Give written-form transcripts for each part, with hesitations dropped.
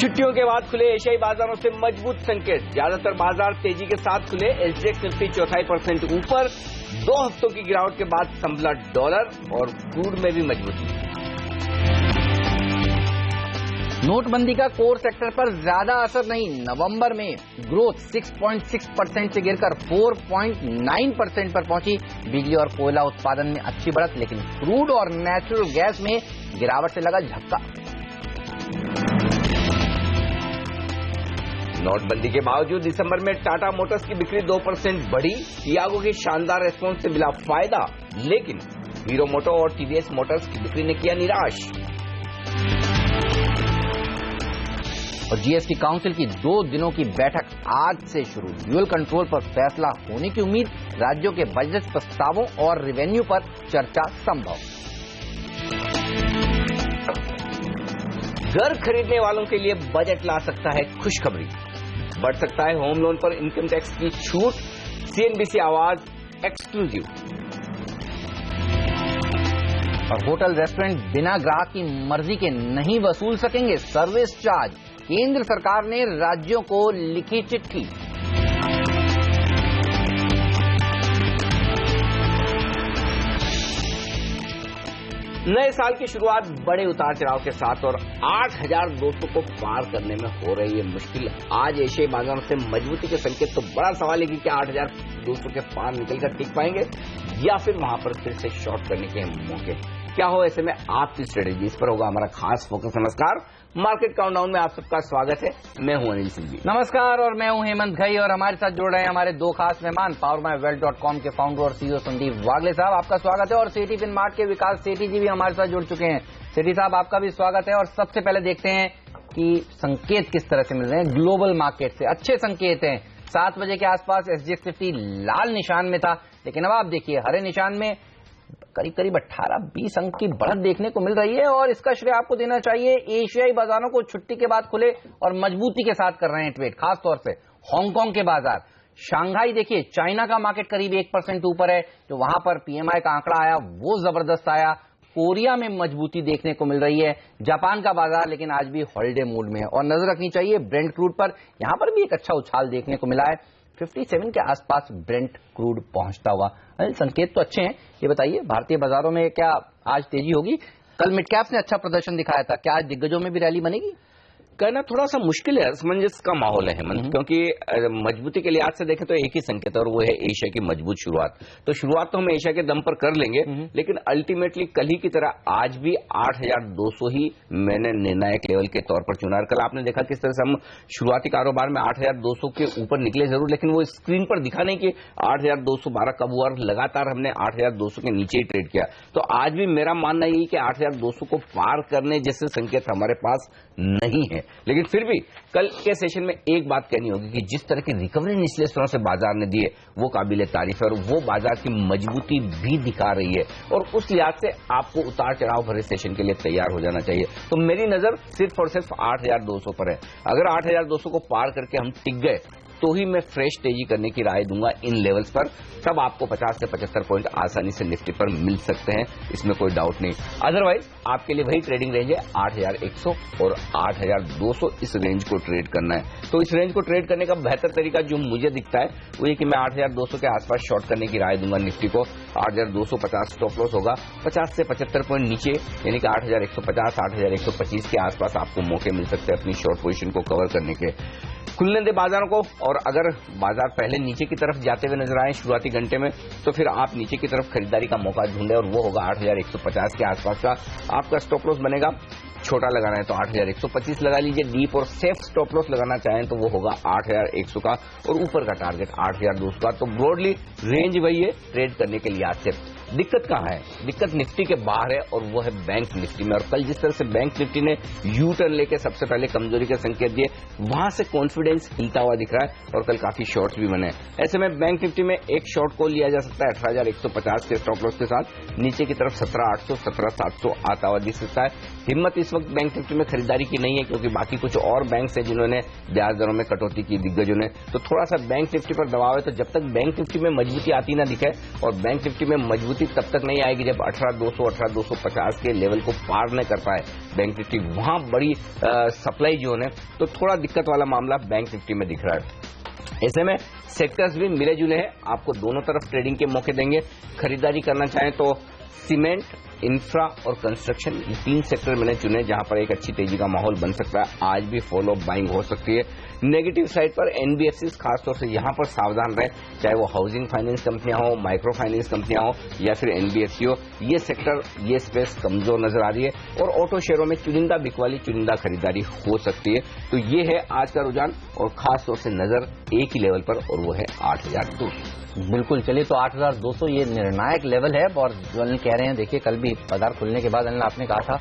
छुट्टियों के बाद खुले एशियाई बाजारों से मजबूत संकेत। ज्यादातर बाजार तेजी के साथ खुले। एसजीएक्स निफ्टी 0.25% ऊपर। 2 हफ्तों की गिरावट के बाद संभला डॉलर और क्रूड में भी मजबूती। नोटबंदी का कोर सेक्टर पर ज्यादा असर नहीं। नवंबर में ग्रोथ 6.6% से गिरकर 4.9% पर पहुंची। बिजली और कोयला उत्पादन में अच्छी बढ़त, लेकिन क्रूड और नेचुरल गैस में गिरावट से लगा झटका। नोटबंदी के बावजूद दिसंबर में टाटा मोटर्स की बिक्री 2% बढ़ी। टियागो की शानदार रेस्पॉन्स से मिला फायदा, लेकिन हीरो मोटो और टीवीएस मोटर्स की बिक्री ने किया निराश। और जीएसटी काउंसिल की 2 दिनों की बैठक आज से शुरू। ड्यूअल कंट्रोल पर फैसला होने की उम्मीद। राज्यों के बजट प्रस्तावों और रेवेन्यू पर चर्चा संभव। घर खरीदने वालों के लिए बजट ला सकता है खुशखबरी। बढ़ सकता है होम लोन पर इनकम टैक्स की छूट। सीएनबीसी आवाज एक्सक्लूसिव। और होटल रेस्टोरेंट बिना ग्राहक की मर्जी के नहीं वसूल सकेंगे सर्विस चार्ज। केंद्र सरकार ने राज्यों को लिखी चिट्ठी। नए साल की शुरुआत बड़े उतार चढ़ाव के साथ और 8,200 को पार करने में हो रही है मुश्किल। आज एशियाई बाजारों से मजबूती के संकेत। तो बड़ा सवाल है कि क्या 8,200 के पार निकलकर टिक पाएंगे या फिर वहां पर फिर से शॉर्ट करने के मौके क्या हो। ऐसे में आपकी स्ट्रेटेजी, इस पर होगा हमारा खास फोकस। नमस्कार, मार्केट काउंटडाउन में आप सबका स्वागत है। मैं हूं अनिल सिंह। नमस्कार, और मैं हूं हेमंत घई, और हमारे साथ जुड़ रहे हैं हमारे 2 खास मेहमान। PowerMyWealth.com के फाउंडर और सीईओ संदीप वागले साहब, आपका स्वागत है। और सेठी फिनमार्ट के विकास सेठी जी भी हमारे साथ जुड़ चुके हैं। सेठी साहब, आपका भी स्वागत है। और सबसे पहले देखते हैं कि संकेत किस तरह से मिल रहे हैं ग्लोबल मार्केट से। अच्छे संकेत हैं। 7 बजे के आसपास एसजीएक्स निफ्टी लाल निशान में था, लेकिन अब आप देखिए हरे निशान में करीब करीब 18-20 अंक की बढ़त देखने को मिल रही है। और इसका श्रेय आपको देना चाहिए एशियाई बाजारों को। छुट्टी के बाद खुले और मजबूती के साथ कर रहे हैं ट्रेड, खासतौर से हांगकांग के बाजार। शंघाई देखिए, चाइना का मार्केट करीब 1% ऊपर है। जो वहां पर पीएमआई का आंकड़ा आया वो जबरदस्त आया। कोरिया में मजबूती देखने को मिल रही है। जापान का बाजार लेकिन आज भी हॉलिडे मूड में है। और नजर रखनी चाहिए ब्रेंट क्रूड पर। यहां पर भी एक अच्छा उछाल देखने को मिला है। 57 के आसपास ब्रेंट क्रूड पहुंचता हुआ। संकेत तो अच्छे हैं। ये बताइए, भारतीय बाजारों में क्या आज तेजी होगी? कल मिड कैप्स ने अच्छा प्रदर्शन दिखाया था, क्या आज दिग्गजों में भी रैली बनेगी? कहना थोड़ा सा मुश्किल है। असमंजस का माहौल है हेमंत, क्योंकि मजबूती के लिहाज से देखें तो एक ही संकेत है और वो है एशिया की मजबूत शुरुआत। तो शुरुआत तो हम एशिया के दम पर कर लेंगे, लेकिन अल्टीमेटली कल ही की तरह आज भी 8,200 ही मैंने निर्णायक लेवल के तौर पर चुना। कल आपने देखा किस तरह से हम शुरुआती कारोबार में 8,200 के ऊपर निकले जरूर, लेकिन वो स्क्रीन पर दिखा नहीं कि 8,212 कब हुआ। लगातार हमने 8,200 के नीचे ही ट्रेड किया। तो आज भी मेरा मानना यही कि 8,200 को पार करने जैसे संकेत हमारे पास नहीं है। लेकिन फिर भी कल के सेशन में एक बात कहनी होगी कि जिस तरह की रिकवरी निचले स्तरों से बाजार ने दी है वो काबिले तारीफ है और वो बाजार की मजबूती भी दिखा रही है। और उस लिहाज से आपको उतार चढ़ाव भरे सेशन के लिए तैयार हो जाना चाहिए। तो मेरी नजर सिर्फ और सिर्फ 8,200 पर है। अगर 8,200 को पार करके हम टिक गए तो ही मैं फ्रेश तेजी करने की राय दूंगा इन लेवल्स पर। तब आपको 50 से 75 पॉइंट आसानी से निफ्टी पर मिल सकते हैं, इसमें कोई डाउट नहीं। अदरवाइज आपके लिए वही ट्रेडिंग रेंज है 8,100 और 8,200। इस रेंज को ट्रेड करना है। तो इस रेंज को ट्रेड करने का बेहतर तरीका जो मुझे दिखता है वो ये कि मैं 8,200 के आसपास शॉर्ट करने की राय दूंगा निफ्टी को। 8,250 स्टॉप लॉस होगा। 50 से 75 पॉइंट नीचे यानी कि 8,150, 8,125 के आसपास आपको मौके मिल सकते हैं अपनी शॉर्ट पोजीशन को कवर करने के। खुलने दे बाजारों को, और अगर बाजार पहले नीचे की तरफ जाते हुए नजर आए शुरुआती घंटे में तो फिर आप नीचे की तरफ खरीदारी का मौका ढूंढे और वो होगा 8,150 के आसपास का आपका स्टॉप लॉस बनेगा। छोटा लगाना है तो 8,125 लगा लीजिए। डीप और सेफ स्टॉप लॉस लगाना चाहें तो वो होगा 8,100 का और ऊपर का टारगेट 8,200 का। तो ब्रॉडली रेंज वही है ट्रेड करने के लिहाज से। दिक्कत कहां है? दिक्कत निफ्टी के बाहर है और वो है बैंक निफ्टी में। और कल जिस तरह से बैंक निफ्टी ने यू टर्न लेके सबसे पहले कमजोरी के संकेत दिए, वहां से कॉन्फिडेंस हिलता हुआ दिख रहा है और कल काफी शॉर्ट्स भी बने। ऐसे में बैंक निफ्टी में एक शॉर्ट को लिया जा सकता है 18,150 के स्टॉप लॉस के साथ। नीचे की तरफ 17,800, 17,700 आता हुआ दिख सकता है। हिम्मत इस वक्त बैंक निफ्टी में खरीदारी की नहीं है, क्योंकि बाकी कुछ और बैंक है जिन्होंने ब्याज दरों में कटौती की, दिग्गजों ने। तो थोड़ा सा बैंक निफ्टी पर दबाव है। तो जब तक बैंक निफ्टी में मजबूती आती ना दिखे, और बैंक निफ्टी में मजबूती वापसी तब तक नहीं आएगी जब 18,200 18,250 के लेवल को पार न कर पाए बैंक निफ्टी, वहां बड़ी सप्लाई जोन है, तो थोड़ा दिक्कत वाला मामला बैंक निफ्टी में दिख रहा है। ऐसे में सेक्टर्स भी मिले जुले हैं, आपको दोनों तरफ ट्रेडिंग के मौके देंगे। खरीदारी करना चाहें तो सीमेंट, इंफ्रा और कंस्ट्रक्शन, ये 3 सेक्टर मैंने चुने जहां पर एक अच्छी तेजी का माहौल बन सकता है। आज भी फॉलो बाइंग हो सकती है। नेगेटिव साइड पर एनबीएफसी खासतौर से यहां पर सावधान रहे, चाहे वो हाउसिंग फाइनेंस कंपनियां हो, माइक्रो फाइनेंस कंपनियां हो या फिर एनबीएफसी हो, ये सेक्टर, ये स्पेस कमजोर नजर आ रही है। और ऑटो शेयरों में चुनिंदा बिकवाली, चुनिंदा खरीदारी हो सकती है। तो ये है आज का रुझान और खासतौर से नजर एक ही लेवल पर, और वो है 8,200। बिल्कुल, चलिए तो 8,200 ये निर्णायक लेवल है। और जो अनिल कह रहे हैं, देखिए कल भी बाजार खुलने के बाद अनिल आपने कहा था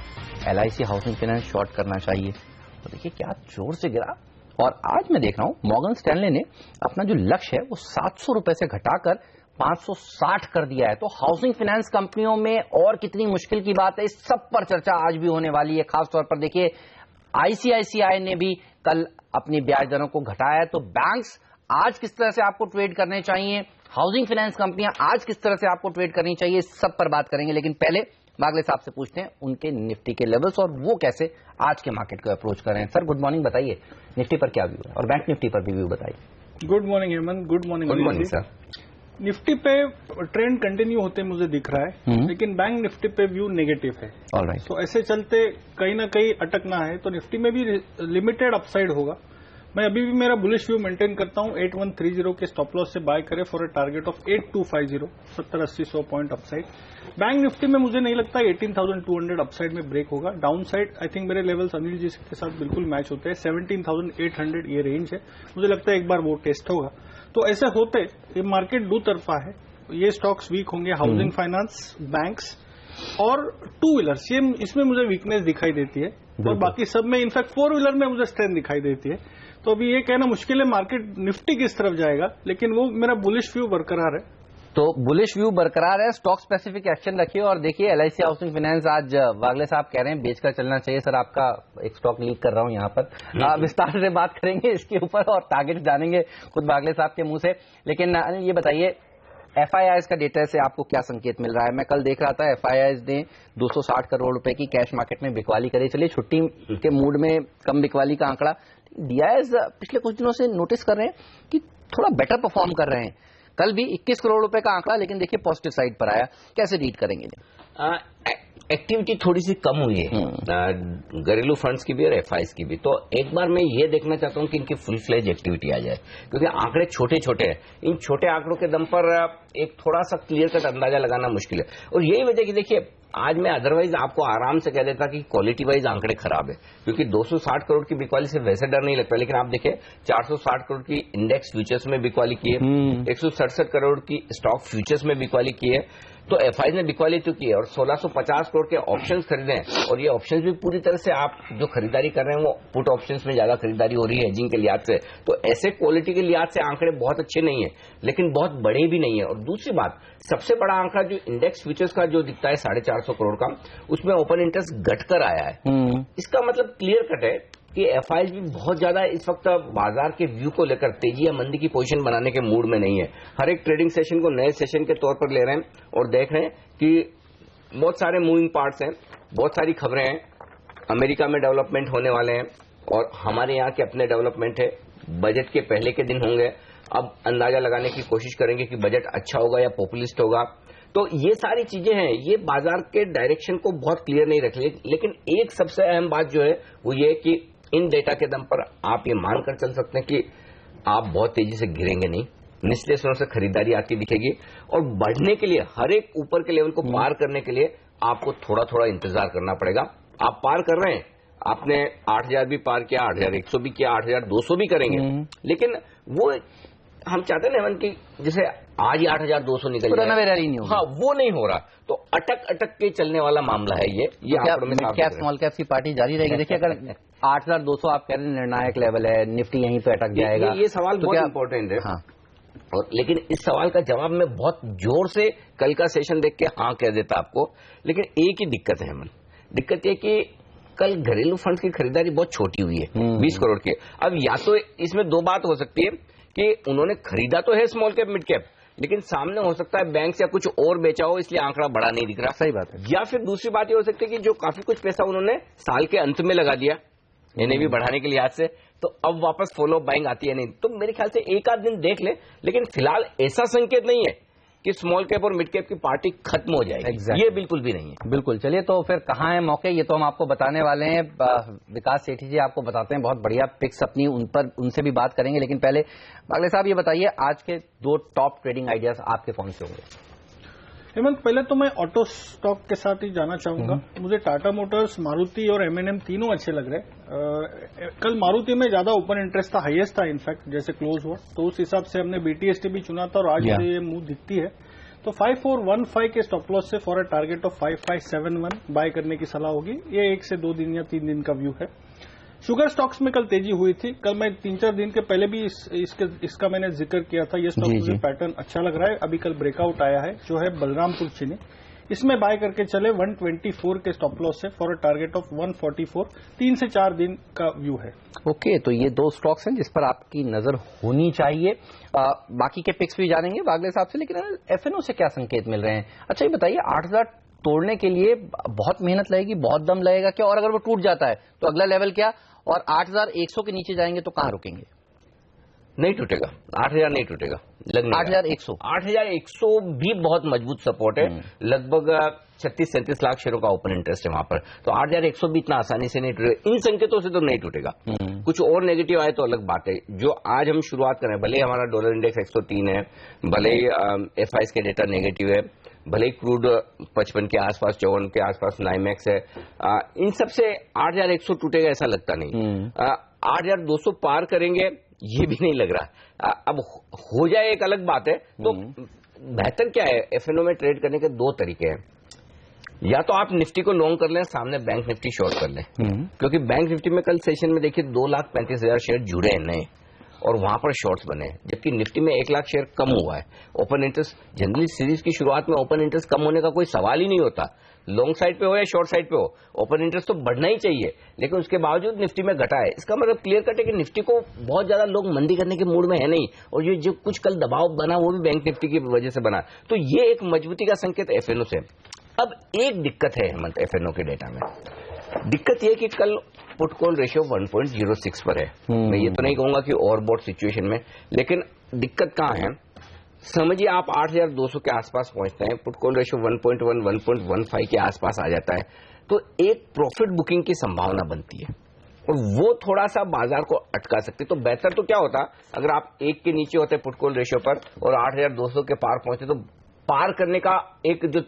LIC हाउसिंग फाइनेंस शॉर्ट करना चाहिए, तो देखिए क्या जोर से गिरा। और आज मैं देख रहा हूं मॉर्गन स्टैनले ने अपना जो लक्ष्य है वो 700 रुपए से घटाकर 560 कर दिया है। तो हाउसिंग फाइनेंस कंपनियों में और कितनी मुश्किल की बात है, इस सब पर चर्चा आज भी होने वाली है। खासतौर पर देखिए ICICI ने भी कल अपनी ब्याज दरों को घटाया है। तो बैंक्स आज किस तरह से आपको ट्रेड करने चाहिए, हाउसिंग फाइनेंस कंपनियां आज किस तरह से आपको ट्रेड करनी चाहिए, इस सब पर बात करेंगे। लेकिन पहले वागले साहब से पूछते हैं उनके निफ्टी के लेवल्स और वो कैसे आज के मार्केट को अप्रोच कर रहे हैं। सर गुड मॉर्निंग, बताइए निफ्टी पर क्या व्यू है और बैंक निफ्टी पर भी व्यू बताइए। Good morning Hemant, good morning sir. Nifty पे ट्रेंड कंटिन्यू होते मुझे दिख रहा है, लेकिन बैंक निफ्टी पे व्यू नेगेटिव है। ऑलराइट, तो ऐसे चलते कहीं ना कहीं अटकना है, तो निफ्टी में भी लिमिटेड अपसाइड होगा। मैं अभी भी मेरा बुलिश व्यू मेंटेन करता हूं। 8130 के स्टॉप लॉस से बाय करे for a target of 8250, 70-80-100 point upside. Bank Nifty में मुझे नहीं लगता 18,200 अपसाइड में ब्रेक होगा। डाउन साइड आई थिंक मेरे लेवल्स अनिल जी के साथ बिल्कुल मैच होते हैं। 17,800 ये रेंज है, मुझे लगता है एक बार वो टेस्ट होगा। तो ऐसे होते ये मार्केट दो तरफा है, ये स्टॉक्स वीक होंगे, हाउसिंग फाइनेंस, बैंक्स और टू व्हीलर्स, ये इसमें मुझे वीकनेस दिखाई देती है। और बाकी सब में, इनफैक्ट 4 व्हीलर में मुझे स्ट्रेंथ दिखाई देती है। तो अभी ये कहना मुश्किल है मार्केट निफ्टी किस तरफ जाएगा, लेकिन वो मेरा बुलिश व्यू बरकरार है। तो बुलिश व्यू बरकरार है, स्टॉक स्पेसिफिक एक्शन रखिए। और देखिए LIC हाउसिंग फाइनेंस आज वागले साहब कह रहे हैं बेचकर चलना चाहिए। सर आपका एक स्टॉक लीक कर रहा हूं यहाँ पर, विस्तार से बात करेंगे इसके ऊपर और टारगेट जानेंगे खुद वागले साहब के मुंह से। लेकिन ये बताइए FIIs का डेटा से आपको क्या संकेत मिल रहा है? मैं कल देख रहा था FIIs ने 260 करोड़ रुपए की कैश मार्केट में बिकवाली करी। चलिए छुट्टी के मूड में कम बिकवाली का आंकड़ा, DIs पिछले कुछ दिनों से नोटिस कर रहे हैं कि थोड़ा बेटर परफॉर्म कर रहे हैं। कल भी 21 करोड़ रुपए का आंकड़ा, लेकिन देखिए पॉजिटिव साइड पर आया। कैसे रीड करेंगे? एक्टिविटी थोड़ी सी कम हुई है घरेलू फंड्स की भी और FIs की भी। तो एक बार मैं ये देखना चाहता हूं कि इनकी फुल फ्लेज एक्टिविटी आ जाए, क्योंकि आंकड़े छोटे छोटे हैं। इन छोटे आंकड़ों के दम पर एक थोड़ा सा क्लियर कट अंदाजा लगाना मुश्किल है। और यही वजह कि देखिए आज मैं अदरवाइज आपको आराम से कह देता कि क्वालिटी वाइज आंकड़े खराब है, क्योंकि 260 करोड़ की बिकवाली से वैसे डर नहीं लगता। लेकिन आप देखिए 460 करोड़ की इंडेक्स फ्यूचर्स में बिकवाली की है, 167 करोड़ की स्टॉक फ्यूचर्स में बिकवाली की है। तो FIs ने बिकवाली तो की है और 1650 करोड़ के ऑप्शंस खरीदे हैं। और ये ऑप्शंस भी पूरी तरह से आप जो खरीदारी कर रहे हैं वो पुट ऑप्शंस में ज्यादा खरीदारी हो रही है हेजिंग के लिहाज से। तो ऐसे क्वालिटी के लिहाज से आंकड़े बहुत अच्छे नहीं है, लेकिन बहुत बड़े भी नहीं है। और दूसरी बात, सबसे बड़ा आंकड़ा जो इंडेक्स फ्यूचर्स का जो दिखता है 450 करोड़ का, उसमें ओपन इंटरेस्ट घटकर आया है। इसका मतलब क्लियर कट है कि FIs भी बहुत ज्यादा इस वक्त बाजार के व्यू को लेकर तेजी या मंदी की पोजीशन बनाने के मूड में नहीं है। हर एक ट्रेडिंग सेशन को नए सेशन के तौर पर ले रहे हैं और देख रहे हैं कि बहुत सारे मूविंग पार्ट्स हैं, बहुत सारी खबरें हैं। अमेरिका में डेवलपमेंट होने वाले हैं और हमारे यहाँ के अपने डेवलपमेंट है। बजट के पहले के दिन होंगे, अब अंदाजा लगाने की कोशिश करेंगे कि बजट अच्छा होगा या पॉपुलिस्ट होगा। तो ये सारी चीजें हैं, ये बाजार के डायरेक्शन को बहुत क्लियर नहीं रख रही। लेकिन एक सबसे अहम बात जो है वो ये कि इन डेटा के दम पर आप ये मानकर चल सकते हैं कि आप बहुत तेजी से गिरेंगे नहीं, निचले स्तरों से खरीदारी आती दिखेगी। और बढ़ने के लिए, हर एक ऊपर के लेवल को पार करने के लिए आपको थोड़ा थोड़ा इंतजार करना पड़ेगा। आप पार कर रहे हैं, आपने 8,000 भी पार किया, 8,100 भी किया, 8,200 भी करेंगे। लेकिन वो हम चाहते हैं ना कि जैसे आज ही 8,200 निकल जाए, हाँ वो नहीं हो रहा। तो अटक अटक के चलने वाला मामला है ये मिड कैप स्मॉल कैप की पार्टी जारी रहेगी। देखिए अगर 8,200 आप कह रहे हैं निर्णायक लेवल है, निफ्टी यहीं पे अटक जाएगा। ये सवाल तो बहुत इंपॉर्टेंट है। हाँ। और लेकिन इस सवाल का जवाब मैं बहुत जोर से कल का सेशन देख के हाँ कह देता आपको। लेकिन एक ही दिक्कत है मन, दिक्कत ये कि कल घरेलू फंड्स की खरीदारी बहुत छोटी हुई है, 20 करोड़ की। अब या तो इसमें दो बात हो सकती है कि उन्होंने खरीदा तो है स्मॉल कैप मिड कैप, लेकिन सामने हो सकता है बैंक या कुछ और बेचा हो, इसलिए आंकड़ा बड़ा नहीं दिख रहा। सही बात है। या फिर दूसरी बात ये हो सकती है कि जो काफी कुछ पैसा उन्होंने साल के अंत में लगा दिया एनएवी बढ़ाने के लिहाज से, तो अब वापस फॉलो बाइंग आती है नहीं, तो मेरे ख्याल से एक आध दिन देख ले। लेकिन फिलहाल ऐसा संकेत नहीं है कि स्मॉल कैप और मिड कैप की पार्टी खत्म हो जाएगी, ये बिल्कुल भी नहीं है। बिल्कुल। चलिए, तो फिर कहाँ है मौके, ये तो हम आपको बताने वाले हैं। विकास सेठी जी आपको बताते हैं बहुत बढ़िया पिक्स अपनी, उनसे भी बात करेंगे। लेकिन पहले वागले साहब ये बताइए, आज के 2 टॉप ट्रेडिंग आइडियाज आपके कौन से होंगे? हेमंत, पहले तो मैं ऑटो स्टॉक के साथ ही जाना चाहूंगा। मुझे टाटा मोटर्स, मारुति और एमएनएम तीनों अच्छे लग रहे। कल मारुति में ज्यादा ओपन इंटरेस्ट था, हाईएस्ट था इनफैक्ट जैसे क्लोज हुआ, तो उस हिसाब से हमने बीटीएसटी भी चुना था और आज ये मूव दिखती है। तो 5415 के स्टॉप लॉस से for a target of 5571 buy करने की सलाह होगी। ये 1 से 2 दिन या 3 दिन का व्यू है। शुगर स्टॉक्स में कल तेजी हुई थी। कल मैं 3-4 दिन के पहले भी इसका मैंने जिक्र किया था। ये स्टॉक मुझे पैटर्न अच्छा लग रहा है। अभी कल ब्रेकआउट आया है जो है बलरामपुर चीनी, इसमें बाय करके चले 124 के स्टॉप लॉस से फॉर अ टारगेट ऑफ 144। 3 से 4 दिन का व्यू है। ओके, तो ये 2 स्टॉक्स हैं जिस पर आपकी नजर होनी चाहिए। बाकी के पिक्स भी जानेंगे वागले साहब से, लेकिन एफएनओ से क्या संकेत मिल रहे हैं? अच्छा, ये बताइए, 8000 तोड़ने के लिए बहुत मेहनत लगेगी, बहुत दम लगेगा क्या? और अगर वो टूट जाता है तो अगला लेवल क्या? और 8100 के नीचे जाएंगे तो कहां रुकेंगे? नहीं टूटेगा, 8000 नहीं टूटेगा, 8100 8100 भी बहुत मजबूत सपोर्ट है। लगभग 36-37 लाख शेयरों का ओपन इंटरेस्ट है वहां पर, तो 8100 भी इतना आसानी से नहीं टूटेगा। इन संकेतों से तो नहीं टूटेगा। कुछ और नेगेटिव आए तो अलग बात है। जो आज हम शुरुआत कर रहे हैं, भले ही हमारा डॉलर इंडेक्स 103 है, भले ही एफआईएस के डेटा नेगेटिव है, भले ही क्रूड 55 के आसपास, 54 के आसपास नाइमैक्स है, इन सब से 8100 टूटेगा ऐसा लगता नहीं। 8200 पार करेंगे ये भी नहीं लग रहा। अब हो जाए एक अलग बात है। तो बेहतर क्या है, एफएनओ में ट्रेड करने के 2 तरीके हैं। या तो आप निफ्टी को लॉन्ग कर लें, सामने बैंक निफ्टी शॉर्ट कर लें, क्योंकि बैंक निफ्टी में कल सेशन में देखिए 2,35,000 शेयर जुड़े हैं नए और वहां पर शॉर्ट्स बने हैं, जबकि निफ्टी में 1 लाख शेयर कम हुआ है। ओपन इंटरेस्ट, जनरली सीरीज की शुरुआत में ओपन इंटरेस्ट कम होने का कोई सवाल ही नहीं होता, लॉन्ग साइड पे हो या शॉर्ट साइड पे हो, ओपन इंटरेस्ट तो बढ़ना ही चाहिए। लेकिन उसके बावजूद निफ्टी में घटा है, इसका मतलब क्लियर कट है कि निफ्टी को बहुत ज्यादा लोग मंदी करने के मूड में है नहीं, और ये जो कुछ कल दबाव बना वो भी बैंक निफ्टी की वजह से बना। तो ये एक मजबूती का संकेत एफएनओ से। अब एक दिक्कत है हेमंत एफएनओ के डेटा में, दिक्कत यह कि कल पुट कॉल रेशियो 1.06 पर है। मैं ये तो नहीं कहूंगा कि ओवरबॉट सिचुएशन में, लेकिन दिक्कत कहां है समझिए, आप 8200 के आसपास पहुंचते हैं, पुट कॉल रेशियो 1.1 1.15 के आसपास आ जाता है, तो एक प्रॉफिट बुकिंग की संभावना बनती है और वो थोड़ा सा बाजार को अटका सकती है। तो बेहतर तो क्या होता अगर आप 1 के नीचे होते पुट कॉल रेशियो पर और 8200 के पार पहुंचते, तो पार करने का एक जो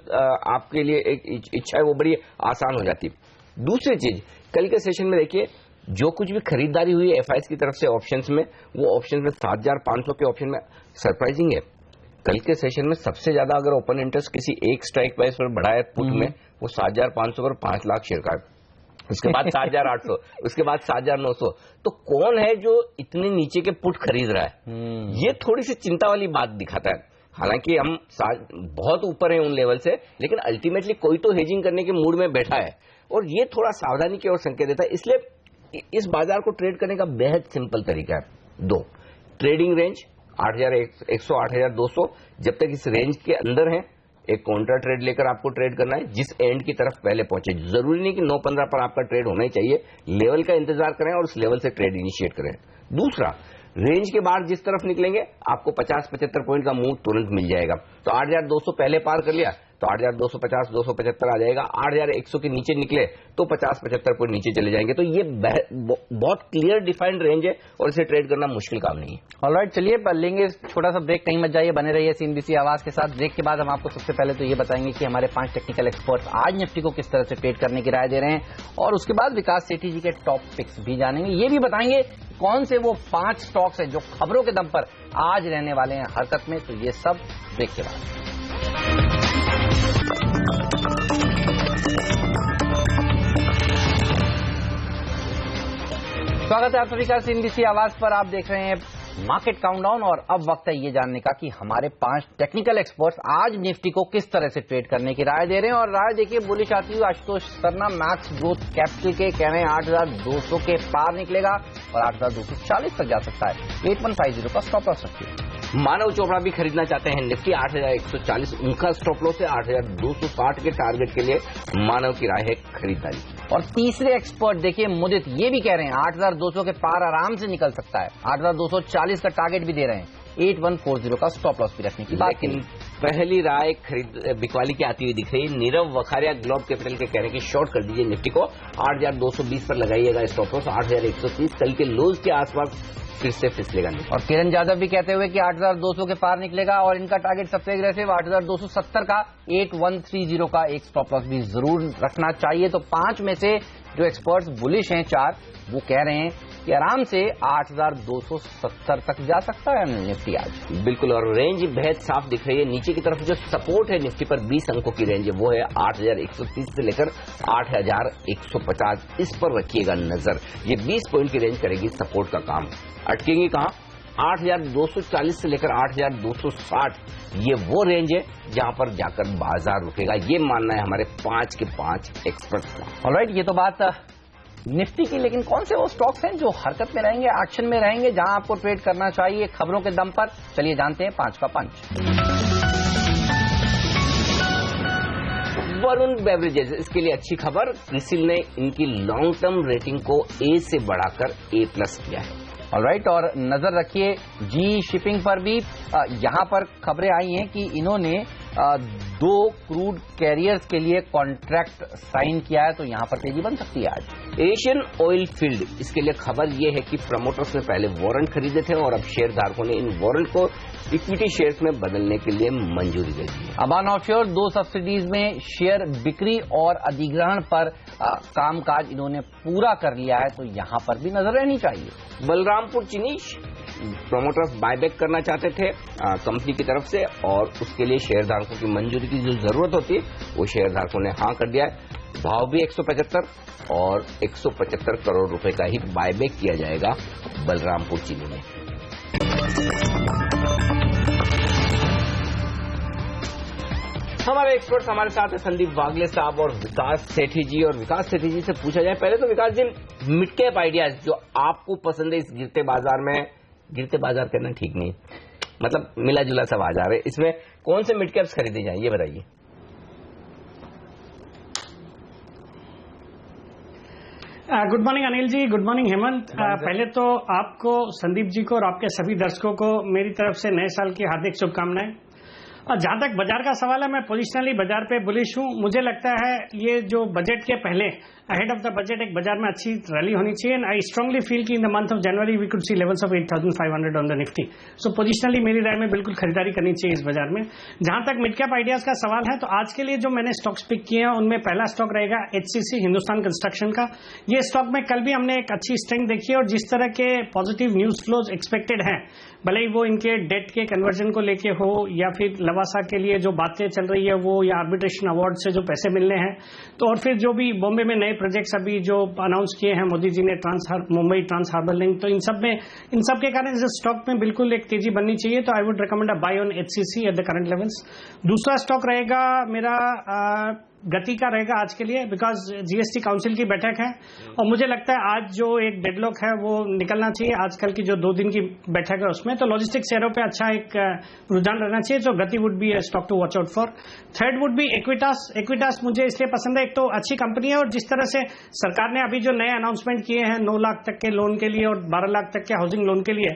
आपके लिए एक इच्छा है वो बड़ी आसान हो जाती। दूसरी चीज, कल के सेशन में देखिए जो कुछ भी खरीदारी हुई है एफआईएस की तरफ से ऑप्शंस में, वो ऑप्शंस में 7500 के ऑप्शन में सरप्राइजिंग है। कल के सेशन में सबसे ज्यादा अगर ओपन इंटरेस्ट किसी एक स्ट्राइक प्राइस पर बढ़ा है पुट में, वो 7500 पर 5 लाख शेयर का है, उसके बाद 7800, उसके बाद 7900। तो कौन है जो इतने नीचे के पुट खरीद रहा है? ये थोड़ी सी चिंता वाली बात दिखाता है। हालांकि हम बहुत ऊपर हैं उन लेवल से, लेकिन अल्टीमेटली कोई तो हेजिंग करने के मूड में बैठा है और ये थोड़ा सावधानी की ओर संकेत देता है। इसलिए इस बाजार को ट्रेड करने का बेहद सिंपल तरीका है। 2 ट्रेडिंग रेंज 8100 8200, जब तक इस रेंज के अंदर है एक काउंटर ट्रेड लेकर आपको ट्रेड करना है, जिस एंड की तरफ पहले पहुंचे। जरूरी नहीं कि 9.15 पर आपका ट्रेड होना ही चाहिए, लेवल का इंतजार करें और उस लेवल से ट्रेड इनिशिएट करें। दूसरा, रेंज के बाहर जिस तरफ निकलेंगे आपको 50-75 पॉइंट का मूव तुरंत मिल जाएगा। तो 8200 पहले पार कर लिया तो 8250 275 आ जाएगा। 8100 के नीचे निकले तो 50-75 पॉइंट नीचे चले जाएंगे। तो ये बहुत क्लियर डिफाइंड रेंज है और इसे ट्रेड करना मुश्किल काम नहीं है। ऑलराइट, चलिए लेंगे छोटा सा ब्रेक, कहीं मत जाइए, बने रहिए सीएनबीसी आवाज के साथ। ब्रेक के बाद हम आपको सबसे पहले तो ये बताएंगे कि हमारे 5 टेक्निकल एक्सपर्ट्स आज निफ्टी को किस तरह से ट्रेड करने की राय दे रहे हैं, और उसके बाद विकास सेठी जी के टॉप पिक्स भी जानेंगे। ये भी बताएंगे कौन से वो 5 स्टॉक्स हैं जो खबरों के दम पर आज रहने वाले हैं हरकत में। तो ये सब ब्रेक के बाद। स्वागत है आप सभी का सीएनबीसी आवाज पर। आप देख रहे हैं मार्केट काउंटडाउन और अब वक्त है ये जानने का कि हमारे 5 टेक्निकल एक्सपर्ट्स आज निफ्टी को किस तरह से ट्रेड करने की राय दे रहे हैं। और राय देखिए बुलिश आती हुई Ashutosh Sarna max growth capital के कह रहे हैं 8200 के पार निकलेगा और 8240 तक जा सकता है। 8150 का स्टॉप लॉस रखिए। मानव चोपड़ा भी खरीदना चाहते हैं निफ्टी 8,140, उनका स्टॉप लॉस है 8,260 के टारगेट के लिए मानव की राय है खरीदारी। और तीसरे एक्सपर्ट देखिए मुदित, ये भी कह रहे हैं 8,200 के पार आराम से निकल सकता है, 8,240 का टारगेट भी दे रहे हैं, 8,140 का स्टॉप लॉस भी रखने की बात। लेकिन पहली राय बिकवाली की आती हुई दिख रही है। नीरव वखारिया ग्लोब कैपिटल के कह रहे हैं कि शॉर्ट कर दीजिए निफ्टी को, 8,220 पर लगाइएगा स्टॉप लॉस, 8,130 कल के लोज के आसपास फिर से फिसलेगा नहीं। और किरण यादव भी कहते हुए कि 8,200 के पार निकलेगा और इनका टारगेट सबसे एग्रेसिव 8,270 का, 8,130 का एक स्टॉप लॉस भी जरूर रखना चाहिए। तो 5 में से जो एक्सपर्ट्स बुलिश हैं 4, वो कह रहे हैं कि आराम से 8,270 तक जा सकता है निफ्टी आज। बिल्कुल, और रेंज बेहद साफ दिख रही है। नीचे की तरफ जो सपोर्ट है निफ्टी पर 20 अंकों की रेंज है, वो है 8,130 से लेकर 8,150, इस पर रखिएगा नजर। ये 20 पॉइंट की रेंज करेगी सपोर्ट का काम। अटकेंगी कहां? 8,240 से लेकर 8,260, ये वो रेंज है जहां पर जाकर बाजार रुकेगा, ये मानना है हमारे 5 के 5 एक्सपर्ट्स का। ऑलराइट, ये तो बात निफ्टी की, लेकिन कौन से वो स्टॉक्स हैं जो हरकत में रहेंगे, एक्शन में रहेंगे, जहां आपको ट्रेड करना चाहिए खबरों के दम पर? चलिए जानते हैं 5 का पंच। वरुण बेवरेजेस, इसके लिए अच्छी खबर, क्रिसिल ने इनकी लॉन्ग टर्म रेटिंग को ए से बढ़ाकर A+ किया है। ऑलराइट, और नजर रखिए जी शिपिंग पर भी। यहां पर खबरें आई हैं कि इन्होंने 2 क्रूड कैरियर्स के लिए कॉन्ट्रैक्ट साइन किया है, तो यहां पर तेजी बन सकती है आज। एशियन ऑयल फील्ड, इसके लिए खबर यह है कि प्रमोटर्स ने पहले वारंट खरीदे थे और अब शेयरधारकों ने इन वारंट को इक्विटी शेयर्स में बदलने के लिए मंजूरी दे दी है। अबान ऑफशोर 2 सब्सिडीज में शेयर बिक्री और अधिग्रहण पर कामकाज इन्होंने पूरा कर लिया है, तो यहां पर भी नजर रहनी चाहिए। बलरामपुर चीनी, प्रोमोटर्स बायबैक करना चाहते थे कंपनी की तरफ से, और उसके लिए शेयरधारकों की मंजूरी की जो जरूरत होती है वो शेयरधारकों ने हाँ कर दिया है। भाव भी 175 और 175 करोड़ रुपए का ही बायबैक किया जाएगा बलरामपुर चीनी में। हमारे एक्सपर्ट्स हमारे साथ है संदीप वागले साहब और विकास सेठी जी। और विकास सेठी जी से पूछा जाए पहले तो विकास जी, मिड कैप आइडियाज जो आपको पसंद है इस गिरते बाजार में, गिरते बाजार करना ठीक नहीं, मतलब मिला जुला सा बाजार है, इसमें कौन से मिड कैप्स खरीदे जाए ये बताइए। Good morning Anil ji, good morning Hemant. पहले तो आपको, संदीप जी को और आपके सभी दर्शकों को मेरी तरफ से नए साल की हार्दिक शुभकामनाएं। और जहां तक बाजार का सवाल है, मैं पोजिशनली बाजार पे बुलिश हूं। मुझे लगता है ये जो बजट के पहले, अहेड ऑफ द बजट, एक बाजार में अच्छी रैली होनी चाहिए। एंड आई स्ट्रांगली फील कि in the month of January we could see levels of 8,500 on the Nifty. So positionally मेरी राय में बिल्कुल खरीदारी करनी चाहिए इस बाजार में। जहां तक मिड कैप आइडियाज का सवाल है, तो आज के लिए जो मैंने स्टॉक्स पिक किए हैं उनमें पहला स्टॉक रहेगा HCC, हिंदुस्तान कंस्ट्रक्शन का। ये स्टॉक में कल भी हमने एक अच्छी स्ट्रेंथ देखी है, और जिस तरह के पॉजिटिव न्यूज फ्लोज एक्सपेक्टेड हैं, भले ही वो इनके डेट के कन्वर्जन को लेके हो या फिर लवासा के लिए जो बातें चल रही है वो, या आर्बिट्रेशन अवार्ड से जो पैसे मिलने हैं, तो और फिर जो भी बॉम्बे में नए प्रोजेक्ट्स अभी जो अनाउंस किए हैं मोदी जी ने, मुंबई ट्रांस हार्बर लिंक, तो इन सब के कारण इस स्टॉक में बिल्कुल एक तेजी बननी चाहिए। तो I would recommend a buy on HCC at the current levels. दूसरा स्टॉक रहेगा मेरा गति का रहेगा आज के लिए, बिकॉज GST काउंसिल की बैठक है और मुझे लगता है आज जो एक डेडलॉक है वो निकलना चाहिए। आजकल की जो 2 दिन की बैठक है उसमें तो लॉजिस्टिक्स शेयरों पे अच्छा एक रुझान रहना चाहिए, तो Gati would be stock to watch out for. Third would be Equitas. Equitas मुझे इसलिए पसंद है, एक तो अच्छी कंपनी है और जिस तरह से सरकार ने अभी जो नए अनाउंसमेंट किए हैं 9 लाख तक के लोन के लिए और 12 लाख तक के हाउसिंग लोन के लिए,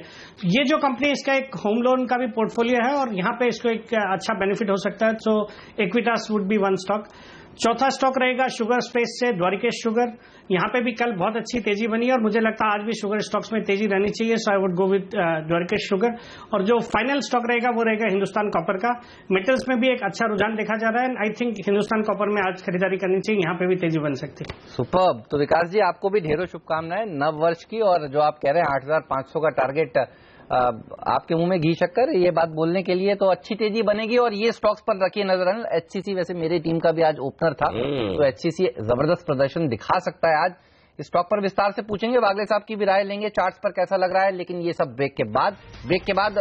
ये जो कंपनी, इसका एक होम लोन का भी पोर्टफोलियो है और यहाँ पे इसको एक अच्छा बेनिफिट हो सकता है। So Equitas would be one stock. चौथा स्टॉक रहेगा शुगर स्पेस से द्वारिकेश शुगर। यहाँ पे भी कल बहुत अच्छी तेजी बनी और मुझे लगता है आज भी शुगर स्टॉक्स में तेजी रहनी चाहिए, so I would go with Dwarikesh sugar. और जो फाइनल स्टॉक रहेगा वो रहेगा हिंदुस्तान कॉपर का। मेटल्स में भी एक अच्छा रुझान देखा जा रहा है, आई थिंक हिंदुस्तान कॉपर में आज खरीदारी करनी चाहिए, यहाँ पे भी तेजी बन सकती है। सुपर्ब। तो विकास जी, आपको भी ढेरों शुभकामनाएं नव वर्ष की, और जो आप कह रहे हैं 8,500 का टारगेट, आपके मुंह में घी शक्कर ये बात बोलने के लिए, तो अच्छी तेजी बनेगी। और ये स्टॉक्स पर रखिए नजर। HCC वैसे मेरी टीम का भी आज ओपनर था, तो HCC जबरदस्त प्रदर्शन दिखा सकता है आज। इस स्टॉक पर विस्तार से पूछेंगे, वागले साहब की भी राय लेंगे, चार्ट्स पर कैसा लग रहा है, लेकिन ये सब ब्रेक के बाद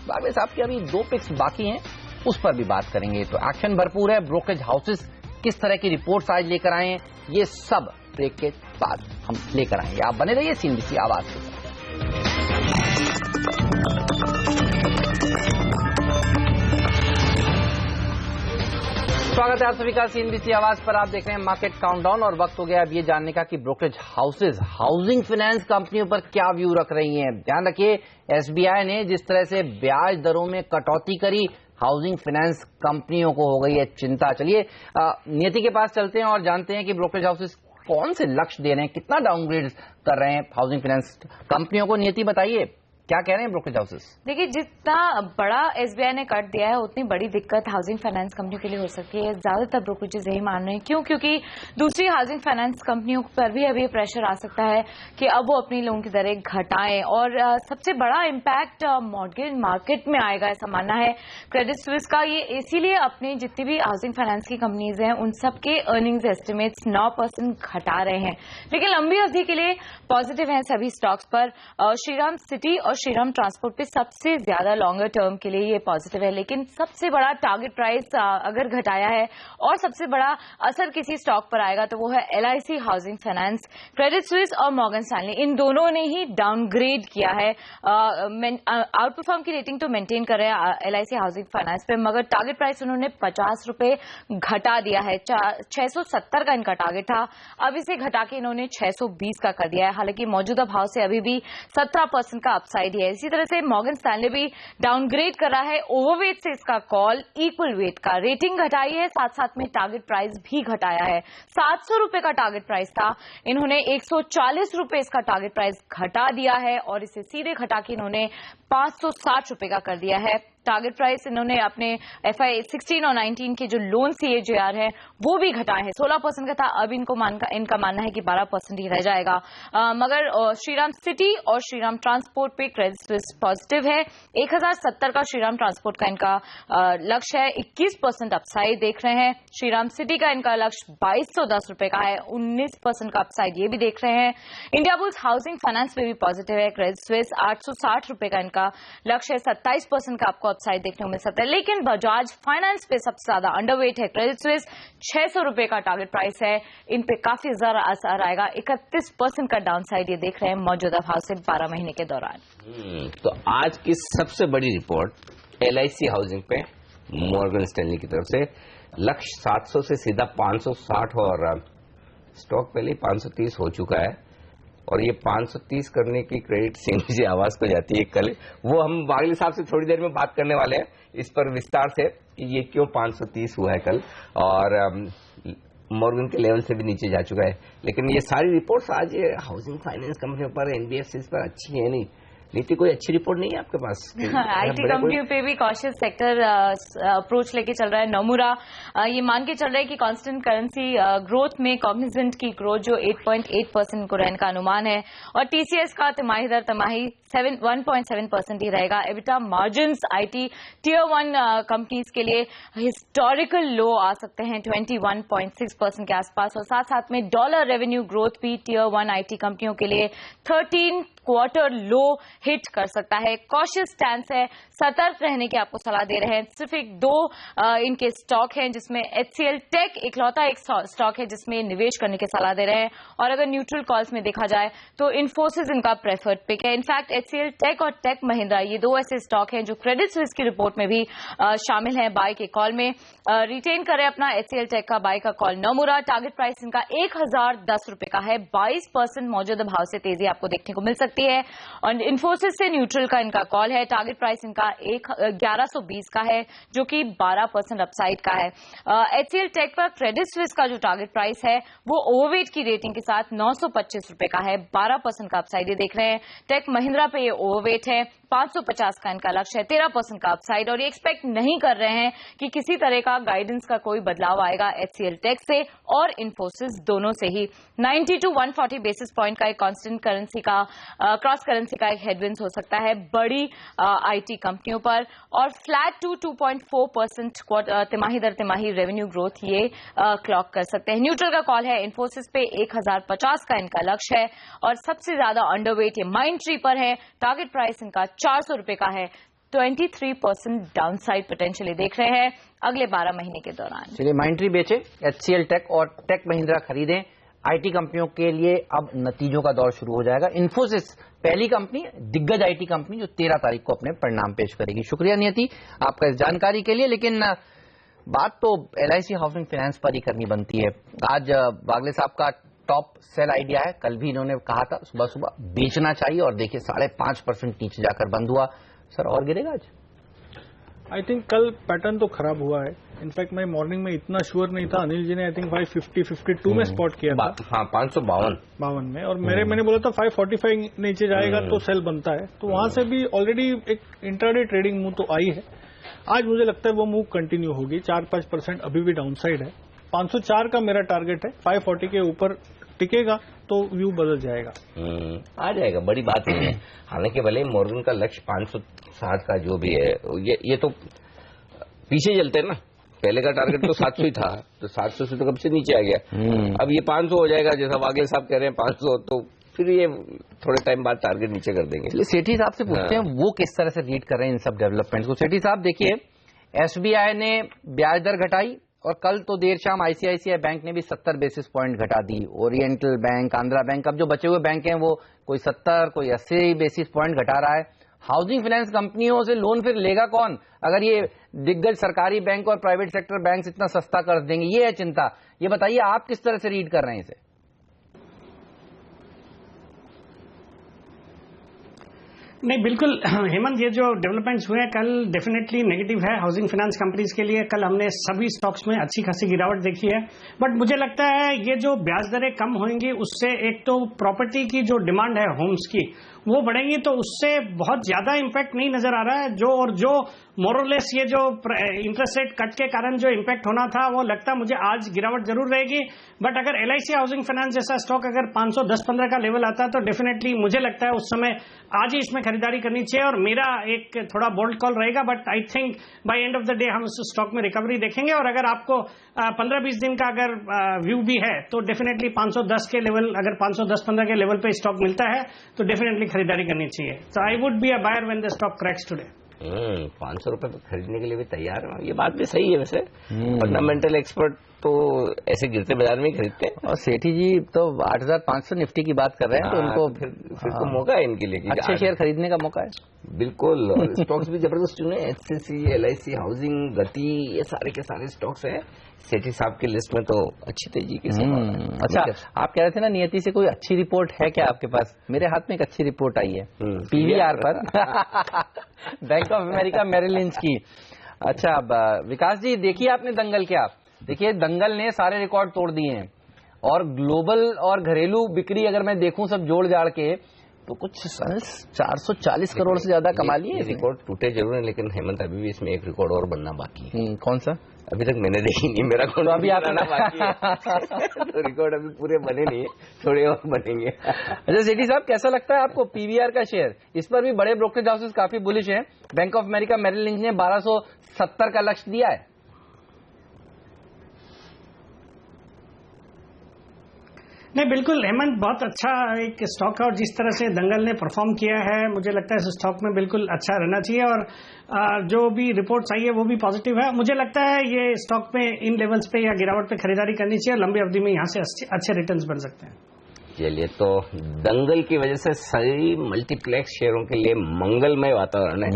वागले साहब की अभी 2 पिक्स बाकी हैं, उस पर भी बात करेंगे। तो एक्शन भरपूर है, ब्रोकरेज हाउसेस किस तरह की रिपोर्ट्स आज लेकर आए हैं, ये सब ब्रेक के बाद हम लेकर आएंगे। आप बने रहिए CNBC आवाज के साथ। स्वागत है आप सभी का CNBC आवाज पर। आप देख रहे हैं मार्केट काउंटडाउन और वक्त हो गया अब ये जानने का कि ब्रोकरेज हाउसेज हाउसिंग फाइनेंस कंपनियों पर क्या व्यू रख रही हैं। ध्यान रखिए, SBI ने जिस तरह से ब्याज दरों में कटौती करी, हाउसिंग फाइनेंस कंपनियों को हो गई है चिंता। चलिए नियति के पास चलते हैं और जानते हैं कि ब्रोकरेज हाउसेज कौन से लक्ष्य दे रहे हैं, कितना डाउनग्रेड कर रहे हैं हाउसिंग फाइनेंस कंपनियों को। नियति बताइए क्या कह रहे हैं ब्रोकरेज हाउसेस। देखिए, जितना बड़ा SBI ने कट दिया है उतनी बड़ी दिक्कत हाउसिंग फाइनेंस कंपनियों के लिए हो सकती है। ज्यादातर ब्रोकरेजेस यही मान रहे हैं। क्यों? क्योंकि दूसरी हाउसिंग फाइनेंस कंपनियों पर भी अभी प्रेशर आ सकता है कि अब वो अपनी लोन की दरें घटाएं और सबसे बड़ा इम्पैक्ट मॉर्गेज मार्केट में आएगा, ऐसा मानना है क्रेडिट स्विस का। ये इसीलिए अपनी जितनी भी हाउसिंग फाइनेंस की कंपनीज हैं उन सबके अर्निंग्स एस्टिमेट्स 9% घटा रहे हैं। लेकिन लंबी अवधि के लिए पॉजिटिव हैं सभी स्टॉक्स पर। श्रीराम सिटी और श्रीराम ट्रांसपोर्ट पे सबसे ज्यादा लॉन्गर टर्म के लिए ये पॉजिटिव है। लेकिन सबसे बड़ा टारगेट प्राइस अगर घटाया है और सबसे बड़ा असर किसी स्टॉक पर आएगा तो वो है LIC housing finance. Credit Suisse और मॉर्गन स्टैनली इन दोनों ने ही डाउनग्रेड किया है। आउट परफॉर्म की रेटिंग तो मेंटेन कर रहे हैं LIC हाउसिंग फाइनेंस पे, मगर टारगेट प्राइस उन्होंने 50 रुपए घटा दिया है। 670 का इनका टारगेट था, अब इसे घटा के इन्होंने 620 का कर दिया है। हालांकि मौजूदा भाव से अभी भी 17% का अपसाइड है। इसी तरह से मॉर्गन स्टैनले भी डाउनग्रेड कर रहा है। ओवरवेट से इसका कॉल इक्वल वेट का, रेटिंग घटाई है, साथ साथ में टारगेट प्राइस भी घटाया है। 700 रुपए का टारगेट प्राइस था, इन्होंने 140 रुपए इसका टारगेट प्राइस घटा दिया है और इसे सीधे घटा के इन्होंने 560 रुपए का कर दिया है। टारगेट प्राइस इन्होंने अपने FI 16 और 19 के जो लोन CAGR है वो भी घटाए हैं। 16% का था, अब इनका मानना है कि 12% ही रह जाएगा। मगर श्रीराम सिटी और श्रीराम ट्रांसपोर्ट पे क्रेडिट स्विस पॉजिटिव है। 1070 का श्रीराम ट्रांसपोर्ट का इनका लक्ष्य है, 21% अपसाइड देख रहे हैं। श्रीराम सिटी का इनका लक्ष्य 2210 रुपए का है, 19% का अपसाइड ये भी देख रहे हैं। इंडियाबुल्स हाउसिंग फाइनेंस पे भी पॉजिटिव है। क्रेडिट स्विस 860 रुपए का इनका लक्ष्य है, 27% का आपको अपसाइड देखने को मिल सकता है। लेकिन बजाज फाइनेंस पे सबसे ज्यादा अंडरवेट है क्रेडिट स्विस, 600 रुपए का टारगेट प्राइस है। इन पे काफी ज्यादा असर आएगा, 31% का डाउनसाइड ये देख रहे हैं मौजूदा भाव से 12 महीने के दौरान। तो आज की सबसे बड़ी रिपोर्ट LIC हाउसिंग पे मॉर्गन स्टैनली की तरफ से, लक्ष्य 700 से सीधा 560 और स्टॉक पहले 530 हो चुका है और ये 530 करने की क्रेडिट CNBC आवाज को जाती है कल। वो हम वागले साहब से थोड़ी देर में बात करने वाले हैं इस पर विस्तार से कि ये क्यों 530 हुआ है कल, और मॉर्गन के लेवल से भी नीचे जा चुका है। लेकिन ये सारी रिपोर्ट्स आज ये हाउसिंग फाइनेंस कंपनियों पर, NBFCs पर अच्छी है नहीं। नीति, कोई अच्छी रिपोर्ट नहीं है आपके पास? IT कंपनियों पे भी कॉशियस सेक्टर अप्रोच लेके चल रहा है। नोमुरा ये मान के चल रहा है कि कांस्टेंट करेंसी ग्रोथ में कॉग्निजेंट की ग्रोथ जो 8.8% को रहने का अनुमान है और TCS का तिमाही दर तिमाही 1.7% ही रहेगा। EBITDA margins IT tier 1 companies के लिए हिस्टोरिकल लो आ सकते हैं 21.6% के आसपास, और साथ साथ में डॉलर रेवेन्यू ग्रोथ भी टियर 1 IT कंपनियों के लिए 13 क्वार्टर लो हिट कर सकता है। कॉशियस स्टैंस है, सतर्क रहने की आपको सलाह दे रहे हैं। सिर्फ दो इनके स्टॉक हैं जिसमें HCL टेक इकलौता एक स्टॉक है जिसमें निवेश करने की सलाह दे रहे हैं, और अगर न्यूट्रल कॉल्स में देखा जाए तो इन्फोसिस इनका प्रेफर्ड पिक है। इनफैक्ट HCL टेक और टेक महिंद्रा ये दो ऐसे स्टॉक हैं जो क्रेडिट स्विस की रिपोर्ट में भी शामिल हैं बाय के कॉल में। रिटेन करें अपना HCL टेक का बाय का कॉल। नोमुरा टारगेट प्राइस इनका 1010 रुपए का है, 22% मौजूदा भाव से तेजी आपको देखने को मिल सकती है। और इन्फोसिस से न्यूट्रल का इनका कॉल है, टारगेट प्राइस इनका 1120 का है जो कि 12% अपसाइड का है। HCL टेक पर क्रेडिट स्विस का जो टारगेट प्राइस है वो ओवरवेट की रेटिंग के साथ 925 रुपए का है, 12% का अपसाइड ये देख रहे हैं। टेक महिंद्रा पे ये ओवरवेट है, 550 का इनका लक्ष्य है, 13% का अपसाइड, और ये एक्सपेक्ट नहीं कर रहे हैं कि किसी तरह का गाइडेंस का कोई बदलाव आएगा HCL टेक से और इन्फोसिस दोनों से ही। 90 to 140 बेसिस पॉइंट का एक कांस्टेंट करेंसी का क्रॉस करेंसी का एक हेडविंड्स हो सकता है बड़ी IT कंपनियों पर, और फ्लैट टू 2.4% तिमाही दर तिमाही रेवेन्यू ग्रोथ ये क्लॉक कर सकते हैं। न्यूट्रल का कॉल है, इन्फोसिस पे 1050 का इनका लक्ष्य है, और सबसे ज्यादा अंडरवेट ये माइंडट्री पर है, टारगेट प्राइस इनका 400 रुपए का है, 23% डाउनसाइड पोटेंशियल देख रहे हैं अगले 12 महीने के दौरान। चलिए माइंडट्री बेचे, HCL टेक और टेक महिंद्रा खरीदें। IT कंपनियों के लिए अब नतीजों का दौर शुरू हो जाएगा। इन्फोसिस पहली कंपनी, दिग्गज IT कंपनी जो 13 तारीख को अपने परिणाम पेश करेगी। शुक्रिया नियति आपका इस जानकारी के लिए। लेकिन बात तो LIC हाउसिंग फाइनेंस पर ही करनी बनती है। आज वागले साहब का टॉप सेल आइडिया है, कल भी इन्होंने कहा था सुबह सुबह बेचना चाहिए और देखिए 5.5% नीचे जाकर बंद हुआ। सर और गिरेगा आज? आई थिंक कल पैटर्न तो खराब हुआ है। इनफैक्ट मैं मॉर्निंग में इतना श्योर नहीं था, अनिल जी ने आई थिंक 550-52 में स्पॉट किया था। हाँ 552 में, और मैंने बोला था 545 नीचे जाएगा तो सेल बनता है, तो वहां से भी ऑलरेडी एक इंट्राडे ट्रेडिंग मूव तो आई है। आज मुझे लगता है वो मूव कंटिन्यू होगी, 4-5% अभी भी डाउनसाइड है। 504 का मेरा टारगेट है, 540 के ऊपर टिकेगा तो व्यू बदल जाएगा। आ जाएगा, बड़ी बात नहीं है। हालांकि भले मॉर्गन का लक्ष्य 560 का जो भी है, ये तो पीछे चलते हैं ना, पहले का टारगेट तो 700 ही था, तो 700 से तो कब से नीचे आ गया। अब ये 500 हो जाएगा, जैसा वागले साहब कह रहे हैं 500, तो फिर ये थोड़े टाइम बाद टारगेट नीचे कर देंगे। सेठी साहब से पूछते हैं वो किस तरह से रीड कर रहे हैं इन सब डेवलपमेंट को। सेठी साहब देखिए, SBI ने ब्याज दर घटाई और कल तो देर शाम ICICI बैंक ने भी 70 बेसिस पॉइंट घटा दी। ओरिएंटल बैंक, आंध्रा बैंक, अब जो बचे हुए बैंक हैं वो कोई 70 कोई 80 बेसिस पॉइंट घटा रहा है। हाउसिंग फाइनेंस कंपनियों से लोन फिर लेगा कौन अगर ये दिग्गज सरकारी बैंक और प्राइवेट सेक्टर बैंक इतना सस्ता कर देंगे? ये है चिंता। ये बताइए आप किस तरह से रीड कर रहे हैं इसे? नहीं, बिल्कुल हेमंत, ये जो डेवलपमेंट्स हुए हैं कल डेफिनेटली नेगेटिव है हाउसिंग फाइनेंस कंपनीज के लिए। कल हमने सभी स्टॉक्स में अच्छी खासी गिरावट देखी है, बट मुझे लगता है ये जो ब्याज दरें कम होंगी उससे एक तो प्रॉपर्टी की जो डिमांड है होम्स की वो बढ़ेंगी, तो उससे बहुत ज्यादा इम्पैक्ट नहीं नजर आ रहा है। जो मोरलेस ये जो इंटरेस्ट रेट कट के कारण जो इम्पैक्ट होना था वो लगता है मुझे आज गिरावट जरूर रहेगी। बट अगर LIC हाउसिंग फाइनेंस जैसा स्टॉक अगर 510-15 का लेवल आता है तो डेफिनेटली मुझे लगता है उस समय आज ही इसमें खरीदारी करनी चाहिए, और मेरा एक थोड़ा बोल्ड कॉल रहेगा। But I think by end of the day हम उस स्टॉक में रिकवरी देखेंगे, और अगर आपको 15-20 दिन का अगर व्यू भी है तो डेफिनेटली 510 के लेवल, अगर 510-15 के लेवल पे स्टॉक मिलता है तो डेफिनेटली खरीदारी करनी चाहिए। So I would be a buyer when the stock cracks today. 500 रुपए पे खरीदने के लिए भी तैयार है, ये बात भी सही है। वैसे फंडामेंटल एक्सपर्ट तो ऐसे गिरते बाजार में ही खरीदते हैं। और सेठी जी तो 8500 निफ्टी की बात कर रहे हैं, तो उनको फिर तो मौका है इनके लिए, अच्छे शेयर खरीदने का मौका है। बिल्कुल, और स्टॉक्स भी जबरदस्त चुने, HCC, LIC हाउसिंग, गति, ये सारे के सारे स्टॉक्स हैं सेठी साहब की लिस्ट में, तो अच्छी तेजी के साथ। अच्छा, आप कह रहे थे ना नियति से कोई अच्छी रिपोर्ट है क्या आपके पास? मेरे हाथ में एक अच्छी रिपोर्ट आई है PVR पर Bank of America Merrill Lynch की। अच्छा, अब विकास जी देखिए आपने दंगल क्या, देखिए दंगल ने सारे रिकॉर्ड तोड़ दिए हैं, और ग्लोबल और घरेलू बिक्री अगर मैं देखूं सब जोड़ जाड़ के तो कुछ 440 करोड़ से ज्यादा कमा लिए। रिकॉर्ड टूटे जरूर है, लेकिन हेमंत अभी भी इसमें एक रिकॉर्ड और बनना बाकी है। कौन सा? अभी तक मैंने देखी नहीं, मेरा कौन अभी आना बाकी है तो रिकॉर्ड अभी पूरे बने नहीं है, थोड़े और बनेंगे। अच्छा सेठी साहब, कैसा लगता है आपको PVR का शेयर? इस पर भी बड़े ब्रोकरेज हाउसेस काफी बुलिश हैं। Bank of America Merrill Lynch ने 1270 का लक्ष्य दिया है। नहीं, बिल्कुल हेमंत, बहुत अच्छा एक स्टॉक है, और जिस तरह से दंगल ने परफॉर्म किया है मुझे लगता है इस स्टॉक में बिल्कुल अच्छा रहना चाहिए, और जो भी रिपोर्ट्स आई है वो भी पॉजिटिव है। मुझे लगता है ये स्टॉक में इन लेवल्स पे या गिरावट पे खरीदारी करनी चाहिए, लंबी अवधि में यहाँ से अच्छे रिटर्न्स बन सकते हैं। चलिए, तो दंगल की वजह से सभी मल्टीप्लेक्स शेयरों के लिए मंगलमय वातावरण है,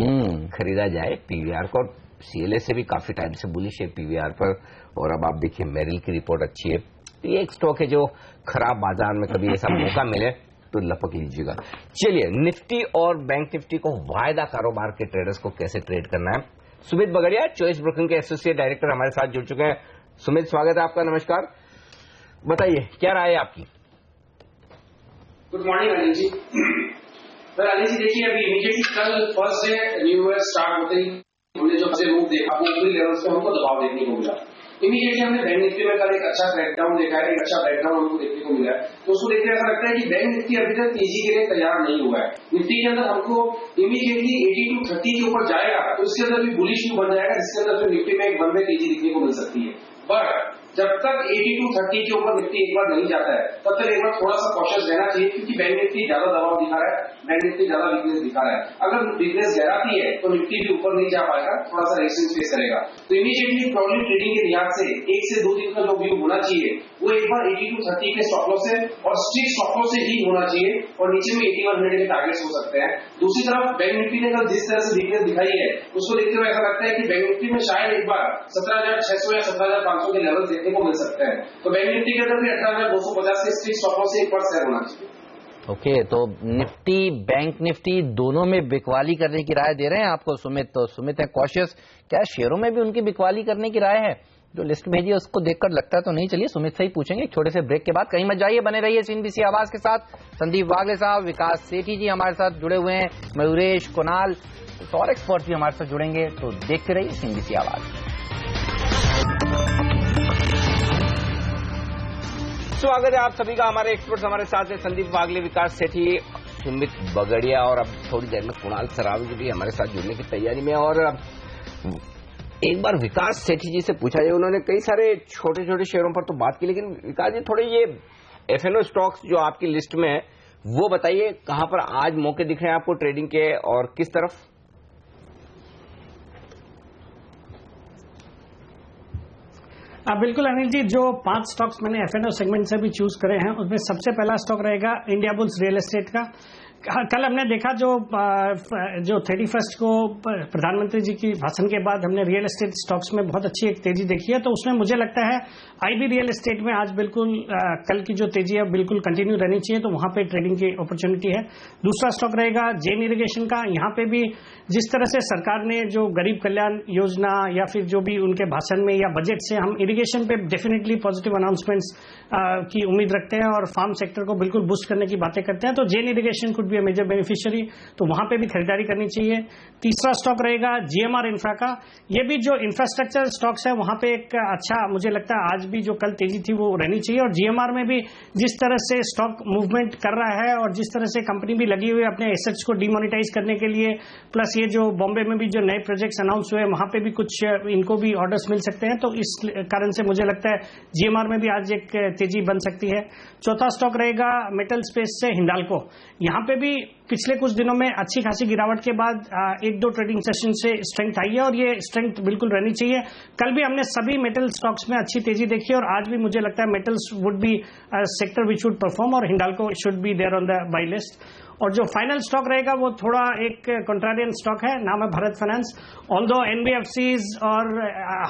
खरीदा जाए PVR को। CLA से भी काफी टाइम से बुलिश है PVR पर, और अब आप देखिए मेरिल की रिपोर्ट अच्छी है। ये एक स्टॉक है जो खराब बाजार में कभी ऐसा मौका मिले तो लपक लीजिएगा। चलिए, निफ्टी और बैंक निफ्टी को वायदा कारोबार के ट्रेडर्स को कैसे ट्रेड करना है, सुमित बगड़िया चॉइस ब्रोकिंग के एसोसिएट डायरेक्टर हमारे साथ जुड़ चुके हैं। सुमित, स्वागत है आपका, नमस्कार। बताइए क्या राय है आपकी? Good morning Anil ji. अनिल जी देखिए, अभी इमीडिएटली कल first day new year start होते ही हमने जो मूव देखा वो ऊपरी लेवल्स पे हमको दबाव देखने को मिला। इमीडिएटली हमने बैंक निफ्टी में कल एक अच्छा ब्रेकडाउन देखा है, एक अच्छा ब्रेकडाउन हमको देखने को मिला है, तो उसको देखकर ऐसा लगता है कि बैंक निफ्टी अभी तक तेजी के लिए तैयार नहीं हुआ है। निफ्टी के अंदर हमको इमीडिएटली 8230 के ऊपर जाएगा तो इसके अंदर भी बुलिश व्यू बन जाएगा, जिसके अंदर फिर निफ्टी में एक वन वे तेजी देखने को मिल सकती है। बट जब तक 8230 के ऊपर निफ्टी एक बार नहीं जाता है तब तक एक बार थोड़ा सा कॉशियस रहना चाहिए, क्योंकि बैंक निफ्टी ज्यादा दबाव दिखा रहा है, बैंक निफ्टी ज्यादा वीकनेस दिखा रहा है। अगर वीकनेस गहराती है तो निफ्टी भी ऊपर नहीं जा पाएगा, थोड़ा सा रेजिस्टेंस फेस करेगा। तो इमीडिएटली प्रॉब्लम ट्रेडिंग के लिहाज से 1 से 2 दिन का जो व्यू होना चाहिए वो एक बार 8230 के स्टॉप लॉस से और स्ट्रिक्ट स्टॉप लॉस से ही होना चाहिए, और नीचे में 8100 के टारगेट्स हो सकते हैं। दूसरी तरफ बैंक निफ्टी ने कल जिस तरह से वीकनेस दिखाई है उसको देखते हुए ऐसा लगता है कि बैंक निफ्टी में शायद एक बार 17,600 या 17,500 के लेवल देखने को मिल सकते हैं। तो बैंक निफ्टी के अंदर भी 18,250 के स्ट्रिक्ट स्टॉप लॉस से एक बार शेयर होना चाहिए। ओके, तो निफ्टी बैंक निफ्टी दोनों में बिकवाली करने की राय दे रहे हैं आपको सुमित। तो सुमित है कॉशियस, क्या शेयरों में भी उनकी बिकवाली करने की राय है? जो लिस्ट भेजी है उसको देखकर लगता है तो नहीं। चलिए सुमित से ही पूछेंगे एक छोटे से ब्रेक के बाद। कहीं मत जाइए, बने रहिए सीएनबीसी आवाज के साथ। संदीप वागले साहब, विकास सेठी जी हमारे साथ जुड़े हुए हैं, मयूरेश, कुणाल और एक्सपर्ट भी हमारे साथ जुड़ेंगे, तो देखते रहिए सीएनबीसी आवाज। स्वागत है आप सभी का। हमारे एक्सपर्ट्स हमारे साथ हैं, संदीप वागले, विकास सेठी, सुमित बगड़िया, और अब थोड़ी देर में कुणाल सरावगी भी हमारे साथ जुड़ने की तैयारी में। और एक बार विकास सेठी जी से पूछा जाए, उन्होंने कई सारे छोटे छोटे शेयरों पर तो बात की, लेकिन विकास जी थोड़े ये एफएनओ स्टॉक्स जो आपकी लिस्ट में है वो बताइए, कहां पर आज मौके दिख रहे हैं आपको ट्रेडिंग के और किस तरफ? बिल्कुल अनिल जी, जो 5 स्टॉक्स मैंने एफएनओ सेगमेंट से भी चूज करे हैं उसमें सबसे पहला स्टॉक रहेगा इंडिया बुल्स रियल एस्टेट का। कल हमने देखा जो 31 को प्रधानमंत्री जी की भाषण के बाद हमने रियल एस्टेट स्टॉक्स में बहुत अच्छी एक तेजी देखी है, तो उसमें मुझे लगता है आईबी रियल एस्टेट में आज बिल्कुल कल की जो तेजी है बिल्कुल कंटिन्यू रहनी चाहिए, तो वहां पे ट्रेडिंग की अपॉर्चुनिटी है। दूसरा स्टॉक रहेगा जेन इरिगेशन का। यहाँ पे भी जिस तरह से सरकार ने जो गरीब कल्याण योजना या फिर जो भी उनके भाषण में या बजट से हम इरिगेशन पे डेफिनेटली पॉजिटिव अनाउंसमेंट्स की उम्मीद रखते हैं और फार्म सेक्टर को बिल्कुल बूस्ट करने की बातें करते हैं, तो Jain irrigation could be a major beneficiary, तो वहां पे भी खरीदारी करनी चाहिए। तीसरा स्टॉक रहेगा जीएमआर इंफ्रा का। ये भी जो इंफ्रास्ट्रक्चर स्टॉक्स है वहां पे एक अच्छा, मुझे लगता है आज भी जो कल तेजी थी वो रहनी चाहिए। और जीएमआर में भी जिस तरह से स्टॉक मूवमेंट कर रहा है और जिस तरह से कंपनी भी लगी हुई है अपने एसेट्स को डिमोनेटाइज करने के लिए, प्लस ये जो बॉम्बे में भी जो नए प्रोजेक्ट्स अनाउंस हुए वहां पे भी कुछ इनको भी ऑर्डर्स मिल सकते हैं, तो इस कारण से मुझे लगता है जीएमआर में भी आज एक तेजी बन सकती है। चौथा स्टॉक रहेगा मेटल स्पेस से हिंडाल्को। यहां पे भी पिछले कुछ दिनों में अच्छी खासी गिरावट के बाद 1-2 ट्रेडिंग सेशन से स्ट्रेंथ आई है और ये स्ट्रेंथ बिल्कुल रहनी चाहिए। कल भी हमने सभी मेटल स्टॉक्स में अच्छी तेजी देखी और आज भी मुझे लगता है metals would be sector which would perform और Hindalco should be there on the buy list. और जो फाइनल स्टॉक रहेगा वो थोड़ा एक कंट्रारियन स्टॉक है, नाम है भारत फाइनेंस। ऑल्दो एनबीएफसीज और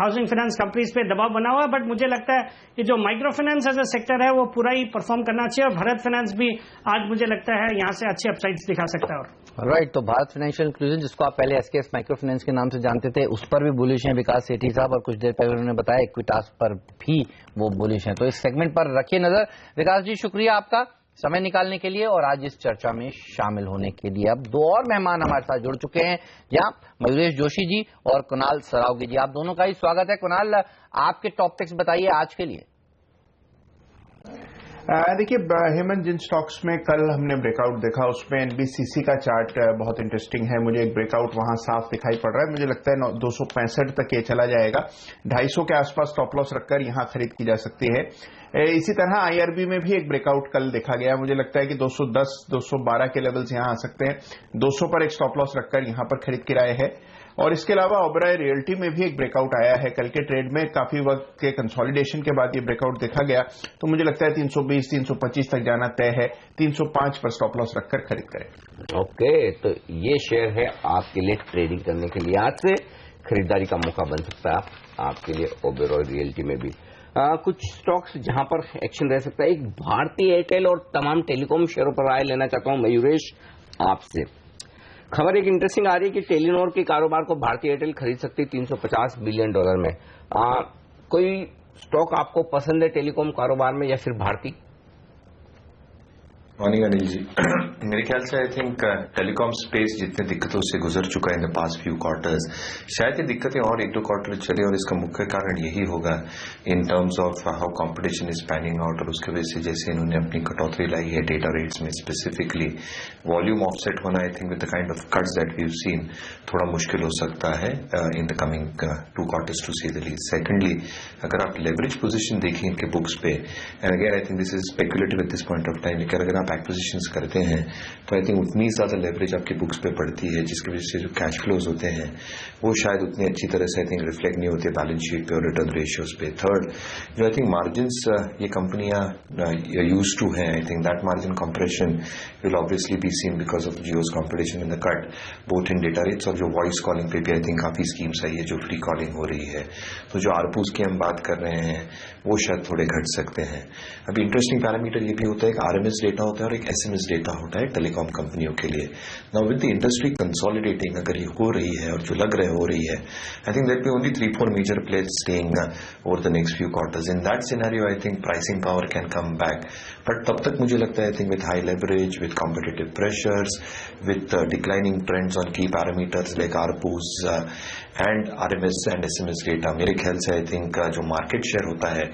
हाउसिंग फाइनेंस कंपनीज पे दबाव बना हुआ है, बट मुझे लगता है ये जो micro finance as a sector है वो पूरा ही परफॉर्म करना चाहिए और भारत फाइनेंस भी आज मुझे लगता है यहाँ से अच्छे अपसाइड्स दिखा सकता है। राइट, तो भारत फाइनेंशियल इंक्लूजन जिसको आप पहले एसकेएस माइक्रो फाइनेंस के नाम से जानते थे, उस पर भी बुलिश हैं विकास सेठी साहब, और कुछ देर पहले उन्होंने बताया इक्विटास पर भी वो बुलिश हैं। तो इस सेगमेंट पर रखिए नजर। विकास जी शुक्रिया आपका समय निकालने के लिए और आज इस चर्चा में शामिल होने के लिए। अब 2 और मेहमान हमारे साथ जुड़ चुके हैं, यहाँ मयूरेश जोशी जी और कुणाल सरावगी जी। आप दोनों का ही स्वागत है। कुणाल, आपके टॉपिक्स बताइए आज के लिए। देखिए हेमंत, जिन स्टॉक्स में कल हमने ब्रेकआउट देखा उसमें एनबीसीसी का चार्ट बहुत इंटरेस्टिंग है। मुझे एक ब्रेकआउट वहां साफ दिखाई पड़ रहा है। मुझे लगता है 265 तक ये चला जाएगा। 250 के आसपास स्टॉप लॉस रखकर यहां खरीद की जा सकती है। इसी तरह आईआरबी में भी एक ब्रेकआउट कल देखा गया। मुझे लगता है कि 210, 212 के लेवल्स यहां आ सकते हैं। 200 पर एक स्टॉप लॉस रखकर यहां पर खरीद की राय है। और इसके अलावा ओबराय रियल्टी में भी एक ब्रेकआउट आया है। कल के ट्रेड में काफी वक्त के कंसोलिडेशन के बाद ये ब्रेकआउट देखा गया, तो मुझे लगता है 320, 325 तक जाना तय है। 305 पर स्टॉप लॉस रखकर खरीद करें। ओके, तो ये शेयर है आपके लिए ट्रेडिंग करने के लिए। आज से खरीदारी का मौका बन सकता है आपके लिए ओबराय रियल्टी में भी। कुछ स्टॉक्स जहां पर एक्शन रह सकता है, एक भारतीय एयरटेल और तमाम टेलीकॉम शेयरों पर राय लेना चाहता हूं मयूरेश आपसे। खबर एक इंटरेस्टिंग आ रही है कि टेलीनॉर के कारोबार को भारतीय एयरटेल खरीद सकती है $350 बिलियन में। कोई स्टॉक आपको पसंद है टेलीकॉम कारोबार में या फिर भारती? मॉर्निंग अनिल जी। मेरे ख्याल से आई थिंक टेलीकॉम स्पेस जितने दिक्कतों से गुजर चुका है in the past few quarters, शायद ये दिक्कतें और 1-2 क्वार्टर चले, और इसका मुख्य कारण यही होगा in terms of how competition is panning out, और उसके वजह से जैसे इन्होंने अपनी कटौती लाई है डेटा रेट्स में, स्पेसिफिकली वॉल्यूम ऑफसेट होना I think with the kind of cuts that we have seen थोड़ा मुश्किल हो सकता है in the coming 2 quarters to see the least. Secondly, अगर आप लेवरेज पोजिशन देखें इनके बुक्स पे, and again I think this is speculative at this point of time, लेकिन अगर आप एक्विजिशंस करते हैं तो आई थिंक उतनी ज्यादा लेवरेज आपकी बुक्स पे पड़ती है, जिसकी वजह से जो कैश फ्लोज होते हैं वो शायद उतनी अच्छी तरह से आई थिंक रिफ्लेक्ट नहीं होते बैलेंस शीट पे और रिटर्न रेशियोज पे। थर्ड, जो आई थिंक मार्जिन्स ये कंपनियां यूज टू हैं, I think that margin compression will obviously be seen because of Jio's competition in the cut both in data rates, और जो वॉइस कॉलिंग पे भी आई थिंक काफी स्कीम्स आई है जो फ्री कॉलिंग हो रही है, तो जो आरपूस की हम बात कर रहे हैं वो शायद थोड़े घट सकते हैं। अभी इंटरेस्टिंग पैरामीटर ये भी होता है कि आरएमएस डेटा होता है और एक एसएमएस डेटा होता है टेलीकॉम कंपनियों के लिए। Now with the industry consolidating अगर ये हो रही है और जो लग रहे हो रही है, I think there be only 3-4 major players staying over the next few quarters. In that scenario I think pricing power can come back, but तब तक मुझे लगता है I think with high leverage, with competitive pressures, with declining trends on key parameters like ARPUs and RMS and SMS data, मेरे ख्याल से I think जो market share होता है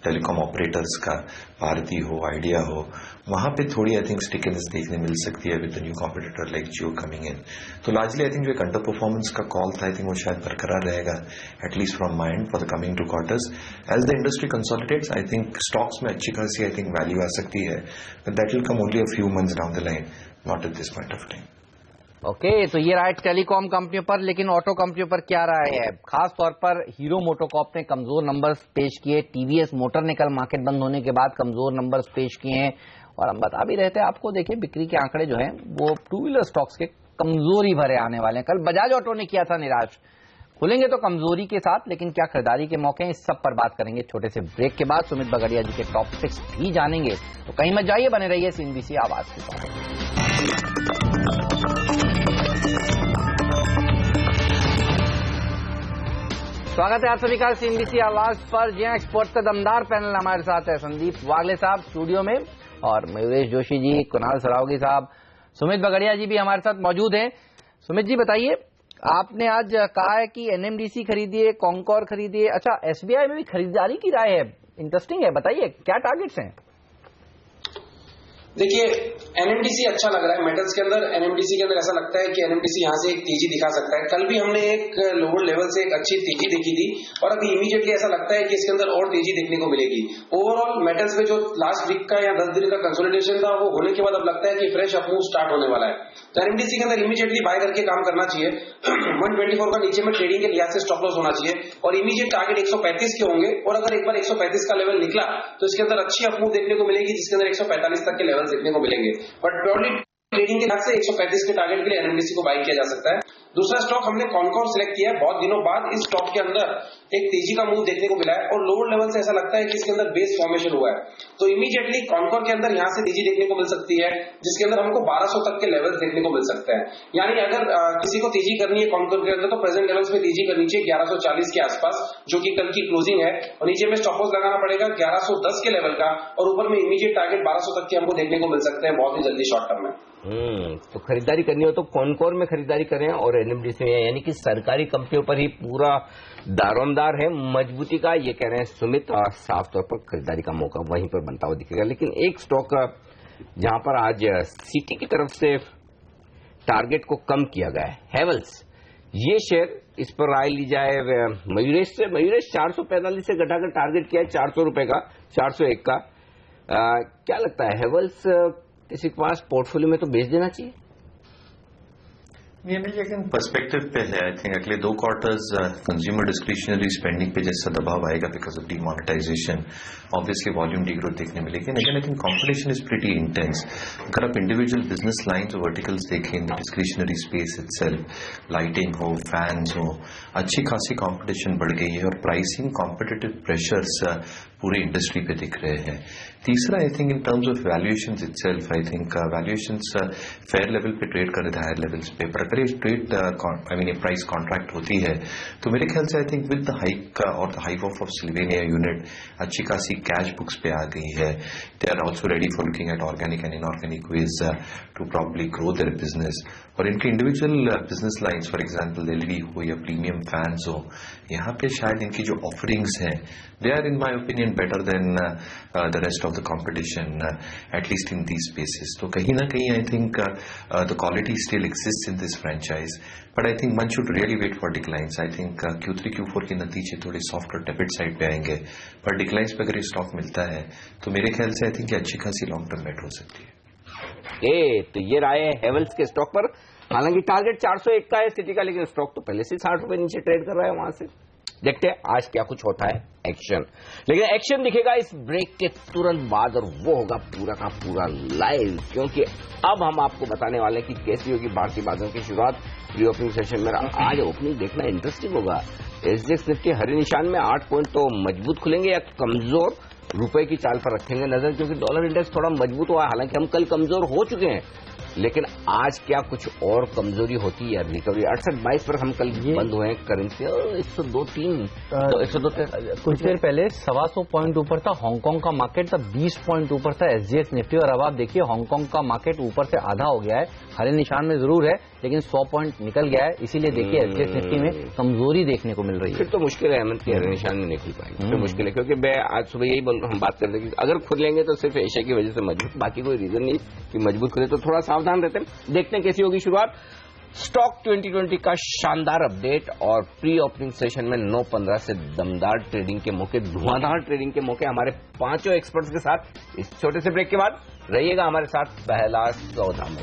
टेलीकॉम ऑपरेटर्स का, भारती हो, आइडिया हो, वहां पे थोड़ी आई थिंक स्टिकनेस देखने मिल सकती है with the new competitor like Jio coming in. तो लार्जली आई थिंक जो एक अंडर परफॉर्मेंस का कॉल था आई थिंक वो शायद बरकरार रहेगा at least from May end for the coming 2 quarters. As the industry consolidates I think stocks में अच्छी खासी आई थिंक वैल्यू आ सकती है, but that will come only a few months down the line, not at this point of time. Okay, तो ये right telecom कंपनियों पर, लेकिन ऑटो कंपनियों पर क्या राय है? खास तौर पर हीरो मोटोकॉर्प ने कमजोर नंबर्स पेश किए, टीवीएस मोटर ने कल मार्केट बंद होने के बाद कमजोर नंबर्स पेश किए हैं, और हम बता भी रहे थे आपको, देखिए बिक्री के आंकड़े जो हैं वो 2 व्हीलर स्टॉक्स के कमजोरी भरे आने वाले हैं। कल बजाज ऑटो ने किया था निराश, खुलेंगे तो कमजोरी के साथ, लेकिन क्या खरीदारी के मौके हैं, इस सब पर बात करेंगे छोटे से ब्रेक के बाद। सुमित बगड़िया जी के टॉप 6 भी जानेंगे, तो कहीं मत जाइए, बने रहिए सीएनबीसी आवाज के साथ। स्वागत है आप सभी का सीएनबीसी आवाज पर। जी हां, एक्सपर्ट्स का दमदार पैनल हमारे साथ है, संदीप वागले साहब स्टूडियो में, और मयूरेश जोशी जी, कुणाल सरावगी साहब, सुमित बगड़िया जी भी हमारे साथ मौजूद हैं। सुमित जी बताइए, आपने आज कहा है कि एनएमडीसी खरीदिए, कॉन्कोर खरीदिए, अच्छा एसबीआई में भी खरीदारी की राय है, इंटरेस्टिंग है, बताइए क्या टारगेट्स हैं? देखिए, एनएमडीसी अच्छा लग रहा है मेटल्स के अंदर। एनएमडीसी के अंदर ऐसा लगता है कि एनएमडीसी यहां से एक तेजी दिखा सकता है। कल भी हमने एक लोअर लेवल से एक अच्छी तेजी देखी थी, और अभी इमीडिएटली ऐसा लगता है कि इसके अंदर और तेजी देखने को मिलेगी। ओवरऑल मेटल्स में जो लास्ट वीक का या 10 दिन का कंसोलिडेशन था वो होने के बाद अब लगता है कि फ्रेश अपमूव स्टार्ट होने वाला है। तो एनएमडीसी के अंदर इमीडिएटली बाय करके काम करना चाहिए। 124 का नीचे में ट्रेडिंग के लिहाज से स्टॉप लॉस होना चाहिए, और इमीडिएट टारगेट 135 के होंगे, और अगर एक बार 135 का लेवल निकला तो इसके अंदर अच्छी अपमूव देखने को मिलेगी, जिसके अंदर 145 तक के लेवल देखने को मिलेंगे। बट प्योरली ट्रेडिंग के लिहाज से 135 के टारगेट के लिए एनएमडीसी को बाय किया जा सकता है। दूसरा स्टॉक हमने कॉनकोर सिलेक्ट किया है, बहुत दिनों बाद इस स्टॉक के अंदर एक तेजी का मूव देखने को मिला है, और लोअर लेवल से ऐसा लगता है कि इसके अंदर बेस फॉर्मेशन हुआ है। तो इमीडिएटली कॉनकोर के अंदर यहां से तेजी देखने को मिल सकती है, जिसके अंदर हमको 1200 तक के लेवल देखने को मिल सकते हैं। यानी अगर किसी को तेजी करनी है कॉनकोर के अंदर, तो प्रेजेंट लेवल्स में तेजी करनी चाहिए 1140 के आसपास, जो कि कल की क्लोजिंग है, और नीचे में स्टॉप लॉस लगाना पड़ेगा 1110 के लेवल का, और ऊपर में इमीडिएट टारगेट 1200 तक के हमको देखने को मिल सकते हैं बहुत ही जल्दी शॉर्ट टर्म में। तो खरीदारी करनी हो तो कॉनकोर में खरीदारी करें, और एनएमडीसी में, यानी कि सरकारी कंपनियों पर ही पूरा दारोमदार है मजबूती का, ये कह रहे हैं सुमित। साफ तौर पर खरीदारी का मौका वहीं पर बनता हुआ दिखेगा। लेकिन एक स्टॉक जहां पर आज सिटी की तरफ से टारगेट को कम किया गया है, हेवल्स, ये शेयर, इस पर राय ली जाए मयूरेश से। मयूरेश 445 से घटाकर टारगेट किया है 400 रुपए का, 401 का। क्या लगता है, हेवल्स किसी के पास पोर्टफोलियो में तो बेच देना चाहिए? ये लेकिन पर्सपेक्टिव पे है। आई थिंक अगले 2 क्वार्टर्स कंज्यूमर डिस्क्रिशनरी स्पेंडिंग पे जैसा दबाव आएगा because of demonetisation, obviously volume degrowth देखने मिलेगी। लेकिन I think competition is pretty intense. अगर आप इंडिविजुअल बिजनेस लाइन्स और वर्टिकल्स देखें in the discretionary space itself, lighting हो, फैंस हो, अच्छी खासी कॉम्पिटिशन बढ़ गई है, और प्राइसिंग कॉम्पिटिटिव प्रेशर्स पूरी इंडस्ट्री पे दिख रहे हैं। तीसरा, I think in terms of valuations itself, I think valuations fair level पे ट्रेड कर रहे थे, हायर लेवल्स पे, पर अगर ये trade I mean price contract होती है तो मेरे ख्याल से I think with the hike और the hike of Sylvania unit अच्छी खासी कैश बुक्स पे आ गई है. They are also ready for looking at organic and inorganic ways to probably grow their business. और इनके individual business lines for example LED हो या प्रीमियम फैंस हो, यहाँ पे शायद इनकी जो ऑफरिंग्स हैं they are in my opinion better than the rest of the competition, at least in these spaces. तो कहीं ना कहीं I think the quality still exist in this franchise, but I think one should really wait for declines. I think Q3 Q4 के नतीजे थोड़े soft और tepid side पे आएंगे, पर डिक्लाइंस पे अगर ये स्टॉक मिलता है तो मेरे ख्याल से आई थिंक अच्छी खासी लॉन्ग टर्म बेट हो सकती है. तो ये राय है हेवल्स के स्टॉक पर. हालांकि टारगेट 401 का है सिटी का, लेकिन स्टॉक तो पहले से 60 रुपए नीचे ट्रेड कर रहा है. वहां से देखते हैं आज क्या कुछ होता है एक्शन. लेकिन एक्शन दिखेगा इस ब्रेक के तुरंत बाद, और वो होगा पूरा का पूरा लाइव, क्योंकि अब हम आपको बताने वाले हैं कि कैसी होगी भारतीय बाजारों की शुरुआत प्री ओपनिंग सेशन में. आज ओपनिंग देखना इंटरेस्टिंग होगा. एसजीएक्स निफ्टी हरे निशान में 8 पॉइंट तो मजबूत खुलेंगे या कमजोर रुपए की चाल पर रखेंगे नजर, क्योंकि डॉलर इंडेक्स थोड़ा मजबूत हुआ. हालांकि हम कल कमजोर हो चुके हैं, लेकिन आज क्या कुछ और कमजोरी होती है. रिकवरी 68.22 पर हम कल बंद हुए हैं. करेंसी 102.3 कुछ देर पहले 125 पॉइंट ऊपर था हांगकांग का मार्केट, तब 20 पॉइंट ऊपर था एसजीएक्स निफ्टी, और अब आप देखिए हांगकांग का मार्केट ऊपर से आधा हो गया है. हरे निशान में जरूर है, लेकिन 100 पॉइंट निकल गया है. इसीलिए देखिए एसजीएक्स निफ्टी में कमजोरी देखने को मिल रही है. फिर तो मुश्किल है हेमंत की हरे निशान में निकल पाएंगे. फिर मुश्किल है, क्योंकि मैं आज सुबह यही हम बात कर रहे थे कि अगर खुद लेंगे तो सिर्फ एशिया की वजह से मजबूत, बाकी कोई रीजन नहीं कि मजबूत खुले. तो थोड़ा सावधान रहते हैं. देखते हैं कैसी होगी शुरुआत. स्टॉक 2020 का शानदार अपडेट और प्री ओपनिंग सेशन में 9-15 से दमदार ट्रेडिंग के मौके, धुआंधार ट्रेडिंग के मौके हमारे पांचों एक्सपर्ट्स के साथ इस छोटे से ब्रेक के बाद. रहिएगा हमारे साथ. पहला सौदा में